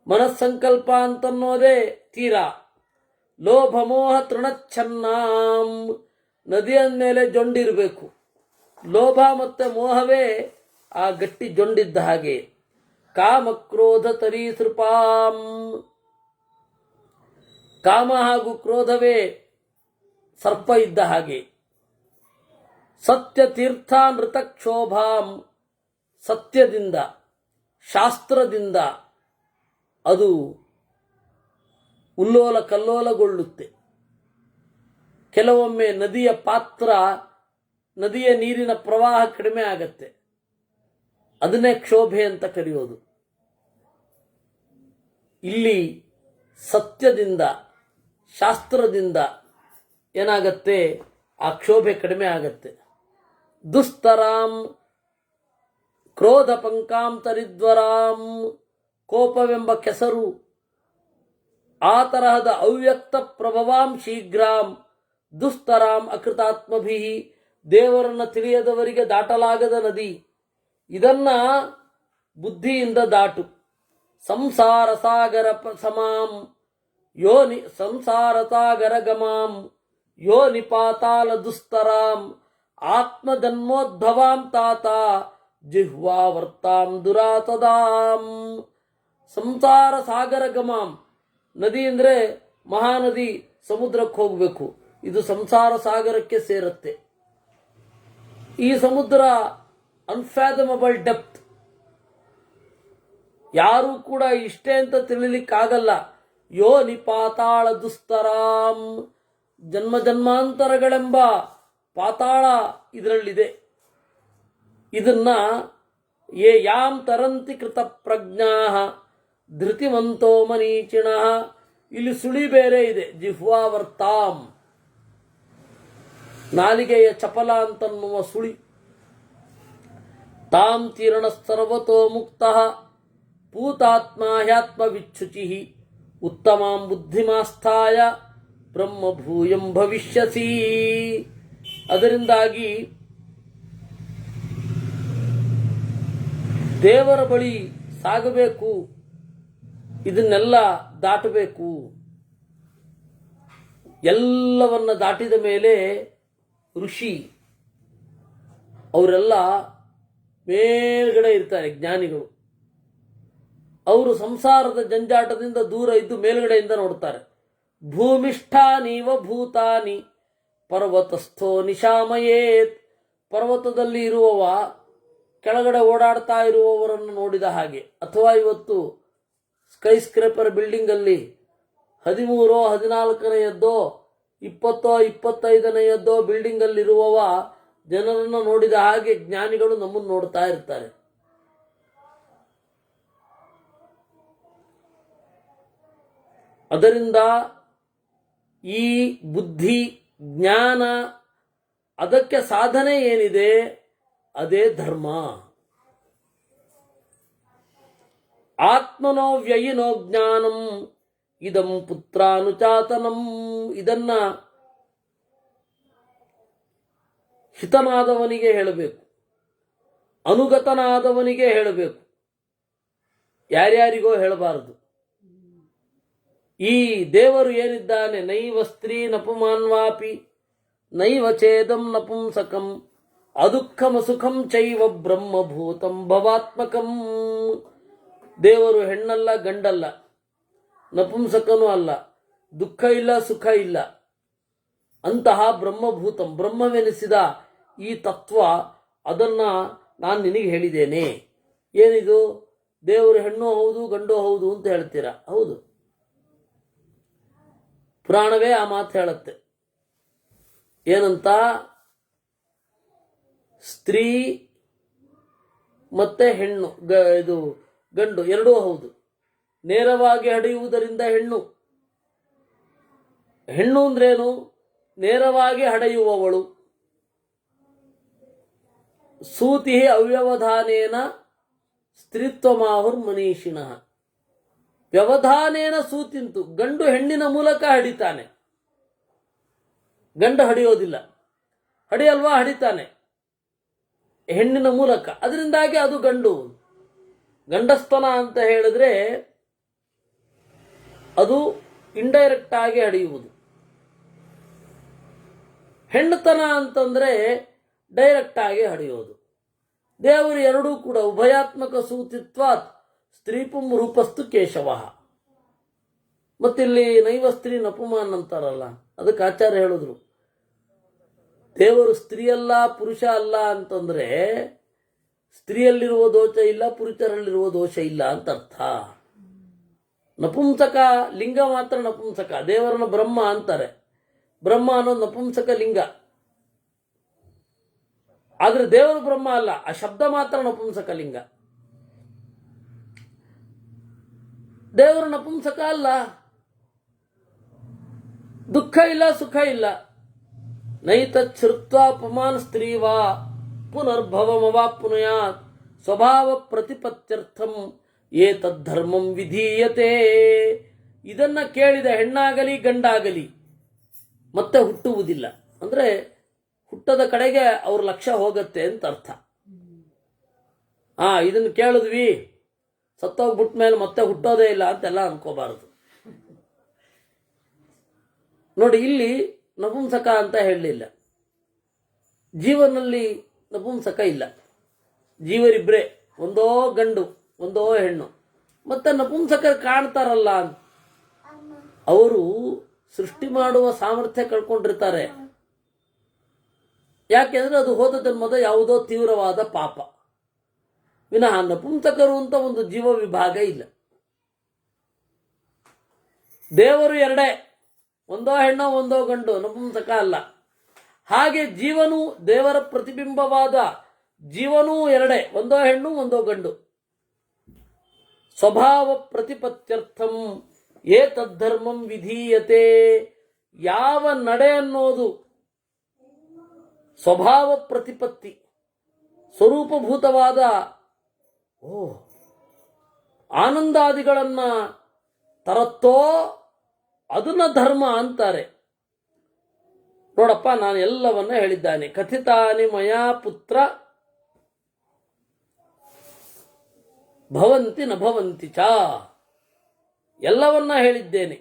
ಮನಸ್ಸಂಕಲ್ಪ ಅಂತನ್ನೋದೇ ತೀರಾ. ಲೋಭ ಮೋಹ ತೃಣಚ್ಛನ್ನಾಂ. ನದಿಯ ಮೇಲೆ ಜೊಂಡಿರಬೇಕು. ಲೋಭ ಮತ್ತೆ ಮೋಹವೇ ಆ ಗಟ್ಟಿ ಜೊಂಡಿದ್ದ ಹಾಗೆ. ಕಾಮ ಕ್ರೋಧ ತರೀಸೃಪಾಂ. ಕಾಮ ಹಾಗೂ ಕ್ರೋಧವೇ ಸರ್ಪ ಇದ್ದ ಹಾಗೆ. ಸತ್ಯ ತೀರ್ಥಾನೃತಕ್ಷೋಭಾಂ. ಸತ್ಯದಿಂದ ಶಾಸ್ತ್ರದಿಂದ ಅದು ಉಲ್ಲೋಲ ಕಲ್ಲೋಲಗೊಳ್ಳುತ್ತೆ. ಕೆಲವೊಮ್ಮೆ ನದಿಯ ಪಾತ್ರ, ನದಿಯ ನೀರಿನ ಪ್ರವಾಹ ಕಡಿಮೆ ಆಗತ್ತೆ. ಅದನ್ನೇ ಕ್ಷೋಭೆ ಅಂತ ಕರೆಯೋದು. ಇಲ್ಲಿ ಸತ್ಯದಿಂದ ಶಾಸ್ತ್ರದಿಂದ ಏನಾಗತ್ತೆ? ಆ ಕ್ಷೋಭೆ ಕಡಿಮೆ ಆಗತ್ತೆ. ದುಸ್ತರಾಂ ಕ್ರೋಧ ಪಂಕಾಂತರಿದ್ವರಾಂ. ಕೋಪವೆಂಬ ಕೆಸರು, ಆ ತರಹದ ಅವ್ಯಕ್ತ ಪ್ರಭವಾಂ ಶೀಘ್ರಾಂ ದುಸ್ತರಾಂ ಅಕೃತಾತ್ಮಭಿ. ದೇವರನ್ನು ತಿಳಿಯದವರಿಗೆ ದಾಟಲಾಗದ ನದಿ. ಇದನ್ನ ಬುದ್ಧಿಯಿಂದ ದಾಟು. ಸಂಸಾರ ಸಾಗರ ಸಮಾಂ ಯೋನಿ ಸಂಸಾರ ಸಾಗರ ಗಮಾಂ ಯೋನಿ ಪಾತಾಲ ದುಸ್ತರಾಂ ಆತ್ಮಜನ್ಮೋದ್ಭವಾಂ ತಾತ ಜಿಹ್ವಾ ವರ್ತಾಂ ದುರಾತದಾಂ. ಸಂಸಾರ ಸಾಗರ ಗಮಾಂ. ನದಿ ಅಂದರೆ ಮಹಾನದಿ, ಸಮುದ್ರಕ್ಕೆ ಹೋಗಬೇಕು. ಇದು ಸಂಸಾರ ಸಾಗರಕ್ಕೆ ಸೇರುತ್ತೆ. ಈ ಸಮುದ್ರ ಅನ್ಫ್ಯಾಥಮಬಲ್ ಡೆಪ್ತ್. ಯಾರೂ ಕೂಡ ಇಷ್ಟೇ ಅಂತ ತಿಳಿಲಿಕ್ಕಾಗಲ್ಲ. ಯೋನಿ ಪಾತಾಳ ದುಸ್ತರಾಂ. ಜನ್ಮ ಜನ್ಮಾಂತರಗಳೆಂಬ ಪಾತಾಳ ಇದರಲ್ಲಿದೆ. ಇದನ್ನ ಯಾಂ ತರಂತಿ ಕೃತ ಪ್ರಜ್ಞಾ ಧೃತಿವಂತೋ ಮನೀಚಿಣ. ಇಲ್ಲಿ ಸುಳಿ ಬೇರೆ ಇದೆ. ಜಿಹ್ವಾವರ್ತಾಂ, ನಾಲಿಗೆಯ ಚಪಲ ಅಂತನ್ನುವ ಸುಳಿ. ತಾಂ ತೀರ್ಣ ಸರ್ವತೋ ಮುಕ್ತ ಪೂತಾತ್ಮ ಹ್ಯಾತ್ಮ ವಿಚ್ಛುಚಿ ಉತ್ತಮಾಂ ಬುದ್ಧಿಮಾಸ್ಥಾಯ ಬ್ರಹ್ಮಭೂಯಂ ಭವಿಷ್ಯಸಿ. ಅದರಿಂದಾಗಿ ದೇವರ ಬಳಿ ಸಾಗಬೇಕು. ಇದನ್ನೆಲ್ಲ ದಾಟಬೇಕು. ಎಲ್ಲವನ್ನ ದಾಟಿದ ಮೇಲೆ ಋಷಿ ಅವರೆಲ್ಲ ಮೇಲ್ಗಡೆ ಇರ್ತಾರೆ, ಜ್ಞಾನಿಗಳು. ಅವರು ಸಂಸಾರದ ಜಂಜಾಟದಿಂದ ದೂರ ಇದ್ದು ಮೇಲ್ಗಡೆಯಿಂದ ನೋಡ್ತಾರೆ. ಭೂಮಿಷ್ಠಾನೀವ ಭೂತಾನಿ ಪರ್ವತಸ್ಥೋ ನಿಶಾಮಯೇತ್. ಪರ್ವತದಲ್ಲಿ ಇರುವವ ಕೆಳಗಡೆ ಓಡಾಡ್ತಾ ಇರುವವರನ್ನು ನೋಡಿದ ಹಾಗೆ, ಅಥವಾ ಇವತ್ತು ಸ್ಕೈ ಸ್ಕ್ರೇಪರ್ ಬಿಲ್ಡಿಂಗಲ್ಲಿ 13 14ನೆಯದ್ದೋ 20 25ನೆಯದ್ದೋ ಬಿಲ್ಡಿಂಗಲ್ಲಿರುವವ ಜನರನ್ನು ನೋಡಿದ ಹಾಗೆ ಜ್ಞಾನಿಗಳು ನಮ್ಮನ್ನು ನೋಡ್ತಾ ಇರ್ತಾರೆ. ಅದರಿಂದ ಈ ಬುದ್ಧಿ ಜ್ಞಾನ ಅದಕ್ಕೆ ಸಾಧನೆ ಏನಿದೆ ಅದೇ ಧರ್ಮ. ಆತ್ಮನೋ ವ್ಯಯಿನೋ ಜ್ಞಾನಂ ಇದಂ ಪುತ್ರಾನುಚಾತನಂ. ಇದನ್ನ ಹಿತನಾದವನಿಗೆ ಹೇಳಬೇಕು, ಅನುಗತನಾದವನಿಗೆ ಹೇಳಬೇಕು, ಯಾರ್ಯಾರಿಗೋ ಹೇಳಬಾರದು. ಈ ದೇವರು ಏನಿದ್ದಾನೆ, ನೈವ ಸ್ತ್ರೀ ನಪುಮಾನ್ವಾಪಿ ನೈವ ಛೇದಂ ನಪುಂಸಕಂ ಅದುಃಖಮ ಸುಖಂ ಚೈವ ಬ್ರಹ್ಮಭೂತಂ ಭವಾತ್ಮಕಂ. ದೇವರು ಹೆಣ್ಣಲ್ಲ, ಗಂಡಲ್ಲ, ನಪುಂಸಕನೂ ಅಲ್ಲ, ದುಃಖ ಇಲ್ಲ, ಸುಖ ಇಲ್ಲ. ಅಂತಹ ಬ್ರಹ್ಮಭೂತಂ, ಬ್ರಹ್ಮವೆನಿಸಿದ ಈ ತತ್ವ, ಅದನ್ನ ನಾನು ನಿನಗೆ ಹೇಳಿದ್ದೇನೆ. ಏನಿದು? ದೇವರು ಹೆಣ್ಣು ಹೌದು ಗಂಡು ಹೌದು ಅಂತ ಹೇಳ್ತೀರಾ? ಹೌದು, ಪುರಾಣವೇ ಆ ಮಾತು ಹೇಳುತ್ತೆ. ಏನಂತ? ಸ್ತ್ರೀ ಮತ್ತೆ ಹೆಣ್ಣು, ಇದು ಗಂಡು ಎರಡೂ ಹೌದು. ನೇರವಾಗಿ ಹಡೆಯುವುದರಿಂದ ಹೆಣ್ಣು. ಹೆಣ್ಣು ಅಂದ್ರೇನು? ನೇರವಾಗಿ ಹಡೆಯುವವಳು. ಸೂತಿ ಅವ್ಯವಧಾನೇನ ಸ್ತ್ರೀತ್ವಮಾಹುರ್ ಮನೀಷಿಣಃ. ವ್ಯವಧಾನೇನ ಸೂತಿಂತು. ಗಂಡು ಹೆಣ್ಣಿನ ಮೂಲಕ ಹಡಿತಾನೆ, ಗಂಡು ಹಡಿಯೋದಿಲ್ಲ. ಹಡಿಯಲ್ವಾ? ಹಡಿತಾನೆ ಹೆಣ್ಣಿನ ಮೂಲಕ. ಅದರಿಂದಾಗಿ ಅದು ಗಂಡು. ಗಂಡಸ್ತನ ಅಂತ ಹೇಳಿದ್ರೆ ಅದು ಇಂಡೈರೆಕ್ಟ್ ಆಗಿ ಹಡಿಯುವುದು. ಹೆಣ್ಣುತನ ಅಂತಂದ್ರೆ ಡೈರೆಕ್ಟ್ ಆಗಿ ಹಡಿಯೋದು. ದೇವರು ಎರಡೂ ಕೂಡ ಉಭಯಾತ್ಮಕ ಸೂತಿತ್ವಾತ್ ಸ್ತ್ರೀಪುಂ ರೂಪಸ್ತು ಕೇಶವ. ಮತ್ತಿಲ್ಲಿ ನೈವ ಸ್ತ್ರೀ ನಪುಮಾನ್ ಅಂತಾರಲ್ಲ, ಅದಕ್ಕೆ ಆಚಾರ್ಯ ಹೇಳಿದ್ರು, ದೇವರು ಸ್ತ್ರೀಯಲ್ಲ ಪುರುಷ ಅಲ್ಲ ಅಂತಂದ್ರೆ ಸ್ತ್ರೀಯಲ್ಲಿರುವ ದೋಷ ಇಲ್ಲ, ಪುರುಷರಲ್ಲಿರುವ ದೋಷ ಇಲ್ಲ ಅಂತ ಅರ್ಥ. ನಪುಂಸಕ ಲಿಂಗ ಮಾತ್ರ ನಪುಂಸಕ. ದೇವರನ್ನ ಬ್ರಹ್ಮ ಅಂತಾರೆ. ಬ್ರಹ್ಮ ಅನ್ನೋದು ನಪುಂಸಕ ಲಿಂಗ. ಆದ್ರೆ ದೇವರು ಬ್ರಹ್ಮ ಅಲ್ಲ, ಆ ಶಬ್ದ ಮಾತ್ರ ನಪುಂಸಕ ಲಿಂಗ. ದೇವರು ನಪುಂಸಕ ಅಲ್ಲ. ದುಃಖ ಇಲ್ಲ, ಸುಖ ಇಲ್ಲ. ನೈತಚ್ಛೃತ್ವಾ ಪುಮಾನ್ ಸ್ತ್ರೀವಾ ಪುನರ್ಭವಮವಾಪ್ನುಯಾತ್ ಸ್ವಭಾವ ಪ್ರತಿಪತ್ಯರ್ಥಂ ಏತದ್ಧರ್ಮಂ ವಿಧೀಯತೆ. ಇದನ್ನ ಕೇಳಿದ ಹೆಣ್ಣಾಗಲಿ ಗಂಡಾಗಲಿ ಮತ್ತೆ ಹುಟ್ಟುವುದಿಲ್ಲ. ಅಂದ್ರೆ ಹುಟ್ಟದ ಕಡೆಗೆ ಅವ್ರ ಲಕ್ಷ್ಯ ಹೋಗತ್ತೆ ಅಂತ ಅರ್ಥ. ಇದನ್ನು ಕೇಳಿದ್ವಿ, ಸತ್ತೋಗ್ಬಿಟ್ಟ ಮೇಲೆ ಮತ್ತೆ ಹುಟ್ಟೋದೇ ಇಲ್ಲ ಅಂತೆಲ್ಲ ಅನ್ಕೋಬಾರದು. ನೋಡಿ, ಇಲ್ಲಿ ನಪುಂಸಕ ಅಂತ ಹೇಳಲಿಲ್ಲ. ಜೀವನಲ್ಲಿ ನಪುಂಸಕ ಇಲ್ಲ. ಜೀವರಿಬ್ರೆ, ಒಂದೋ ಗಂಡು ಒಂದೋ ಹೆಣ್ಣು. ಮತ್ತೆ ನಪುಂಸಕ ಕಾಣ್ತಾರಲ್ಲ, ಅವರು ಸೃಷ್ಟಿ ಮಾಡುವ ಸಾಮರ್ಥ್ಯ ಕಳ್ಕೊಂಡಿರ್ತಾರೆ. ಯಾಕೆಂದ್ರೆ ಅದು ಹೋದ ಜನ್ಮದ ಯಾವುದೋ ತೀವ್ರವಾದ ಪಾಪ. ವಿನಃ ನಪುಂಸಕರು ಅಂತ ಒಂದು ಜೀವ ವಿಭಾಗ ಇಲ್ಲ. ದೇವರು ಎರಡೇ, ಒಂದೋ ಹೆಣ್ಣೋ ಒಂದೋ ಗಂಡು, ನಪುಂಸಕ ಅಲ್ಲ. ಹಾಗೆ ಜೀವನು ದೇವರ ಪ್ರತಿಬಿಂಬವಾದ ಜೀವನೂ ಎರಡೇ, ಒಂದೋ ಹೆಣ್ಣು ಒಂದೋ ಗಂಡು. ಸ್ವಭಾವ ಪ್ರತಿಪತ್ಯರ್ಥಂ ಏತದ್ಧರ್ಮಂ ವಿಧೀಯತೆ. ಯಾವ ನಡೆ ಅನ್ನೋದು ಸ್ವಭಾವ ಪ್ರತಿಪತ್ತಿ, ಸ್ವರೂಪಭೂತವಾದ ಆನಂದಾದಿಗಳನ್ನ ತರತ್ತೋ ಅದನ್ನ ಧರ್ಮ ಅಂತಾರೆ. ನೋಡಪ್ಪ, ನಾನು ಎಲ್ಲವನ್ನ ಹೇಳಿದ್ದಾನೆ. ಕಥಿತಾನಿ ಮಯಾ ಪುತ್ರ ಭವಂತಿ ನ ಭವಂತಿ ಚ. ಎಲ್ಲವನ್ನ ಹೇಳಿದ್ದೇನೆ.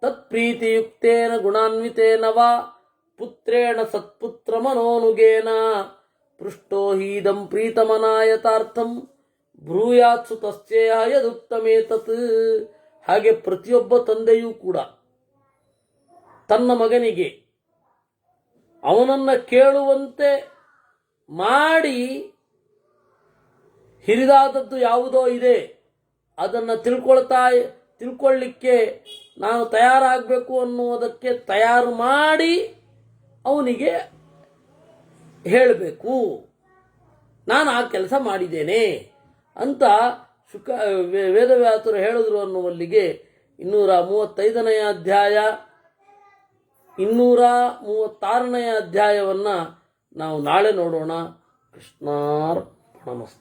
ತತ್ಪ್ರೀತಿಯುಕ್ತೇನ ಗುಣಾನ್ವಿತೇನ ವಾ ಪುತ್ರೇಣ ಸತ್ಪುತ್ರ ಮನೋನುಗೇನ ಪೃಷ್ಟೋ ಹೀದಂ ಪ್ರೀತಮನಾಯತಾರ್ಥಂ ಬ್ರೂಯಾತ್ ಸುತಸ್ಯೇಹ ಯದುಕ್ತಮೇತತ್. ಹಾಗೆ ಪ್ರತಿಯೊಬ್ಬ ತಂದೆಯೂ ಕೂಡ ತನ್ನ ಮಗನಿಗೆ ಅವನನ್ನ ಕೇಳುವಂತೆ ಮಾಡಿ ಹಿರಿದಾದದ್ದು ಯಾವುದೋ ಇದೆ, ಅದನ್ನು ತಿಳ್ಕೊಳ್ಳಿಕ್ಕೆ ನಾನು ತಯಾರಾಗಬೇಕು ಅನ್ನುವುದಕ್ಕೆ ತಯಾರು ಮಾಡಿ ಅವನಿಗೆ ಹೇಳಬೇಕು, ನಾನು ಆ ಕೆಲಸ ಮಾಡಿದ್ದೇನೆ ಅಂತ ವೇದವ್ಯಾಸರು ಹೇಳಿದ್ರು ಅನ್ನುವಲ್ಲಿಗೆ 235ನೇ ಅಧ್ಯಾಯ 236ನೇ ಅಧ್ಯಾಯವನ್ನು ನಾವು ನಾಳೆ ನೋಡೋಣ. ಕೃಷ್ಣಾರ್ಪಣಮಸ್ತು.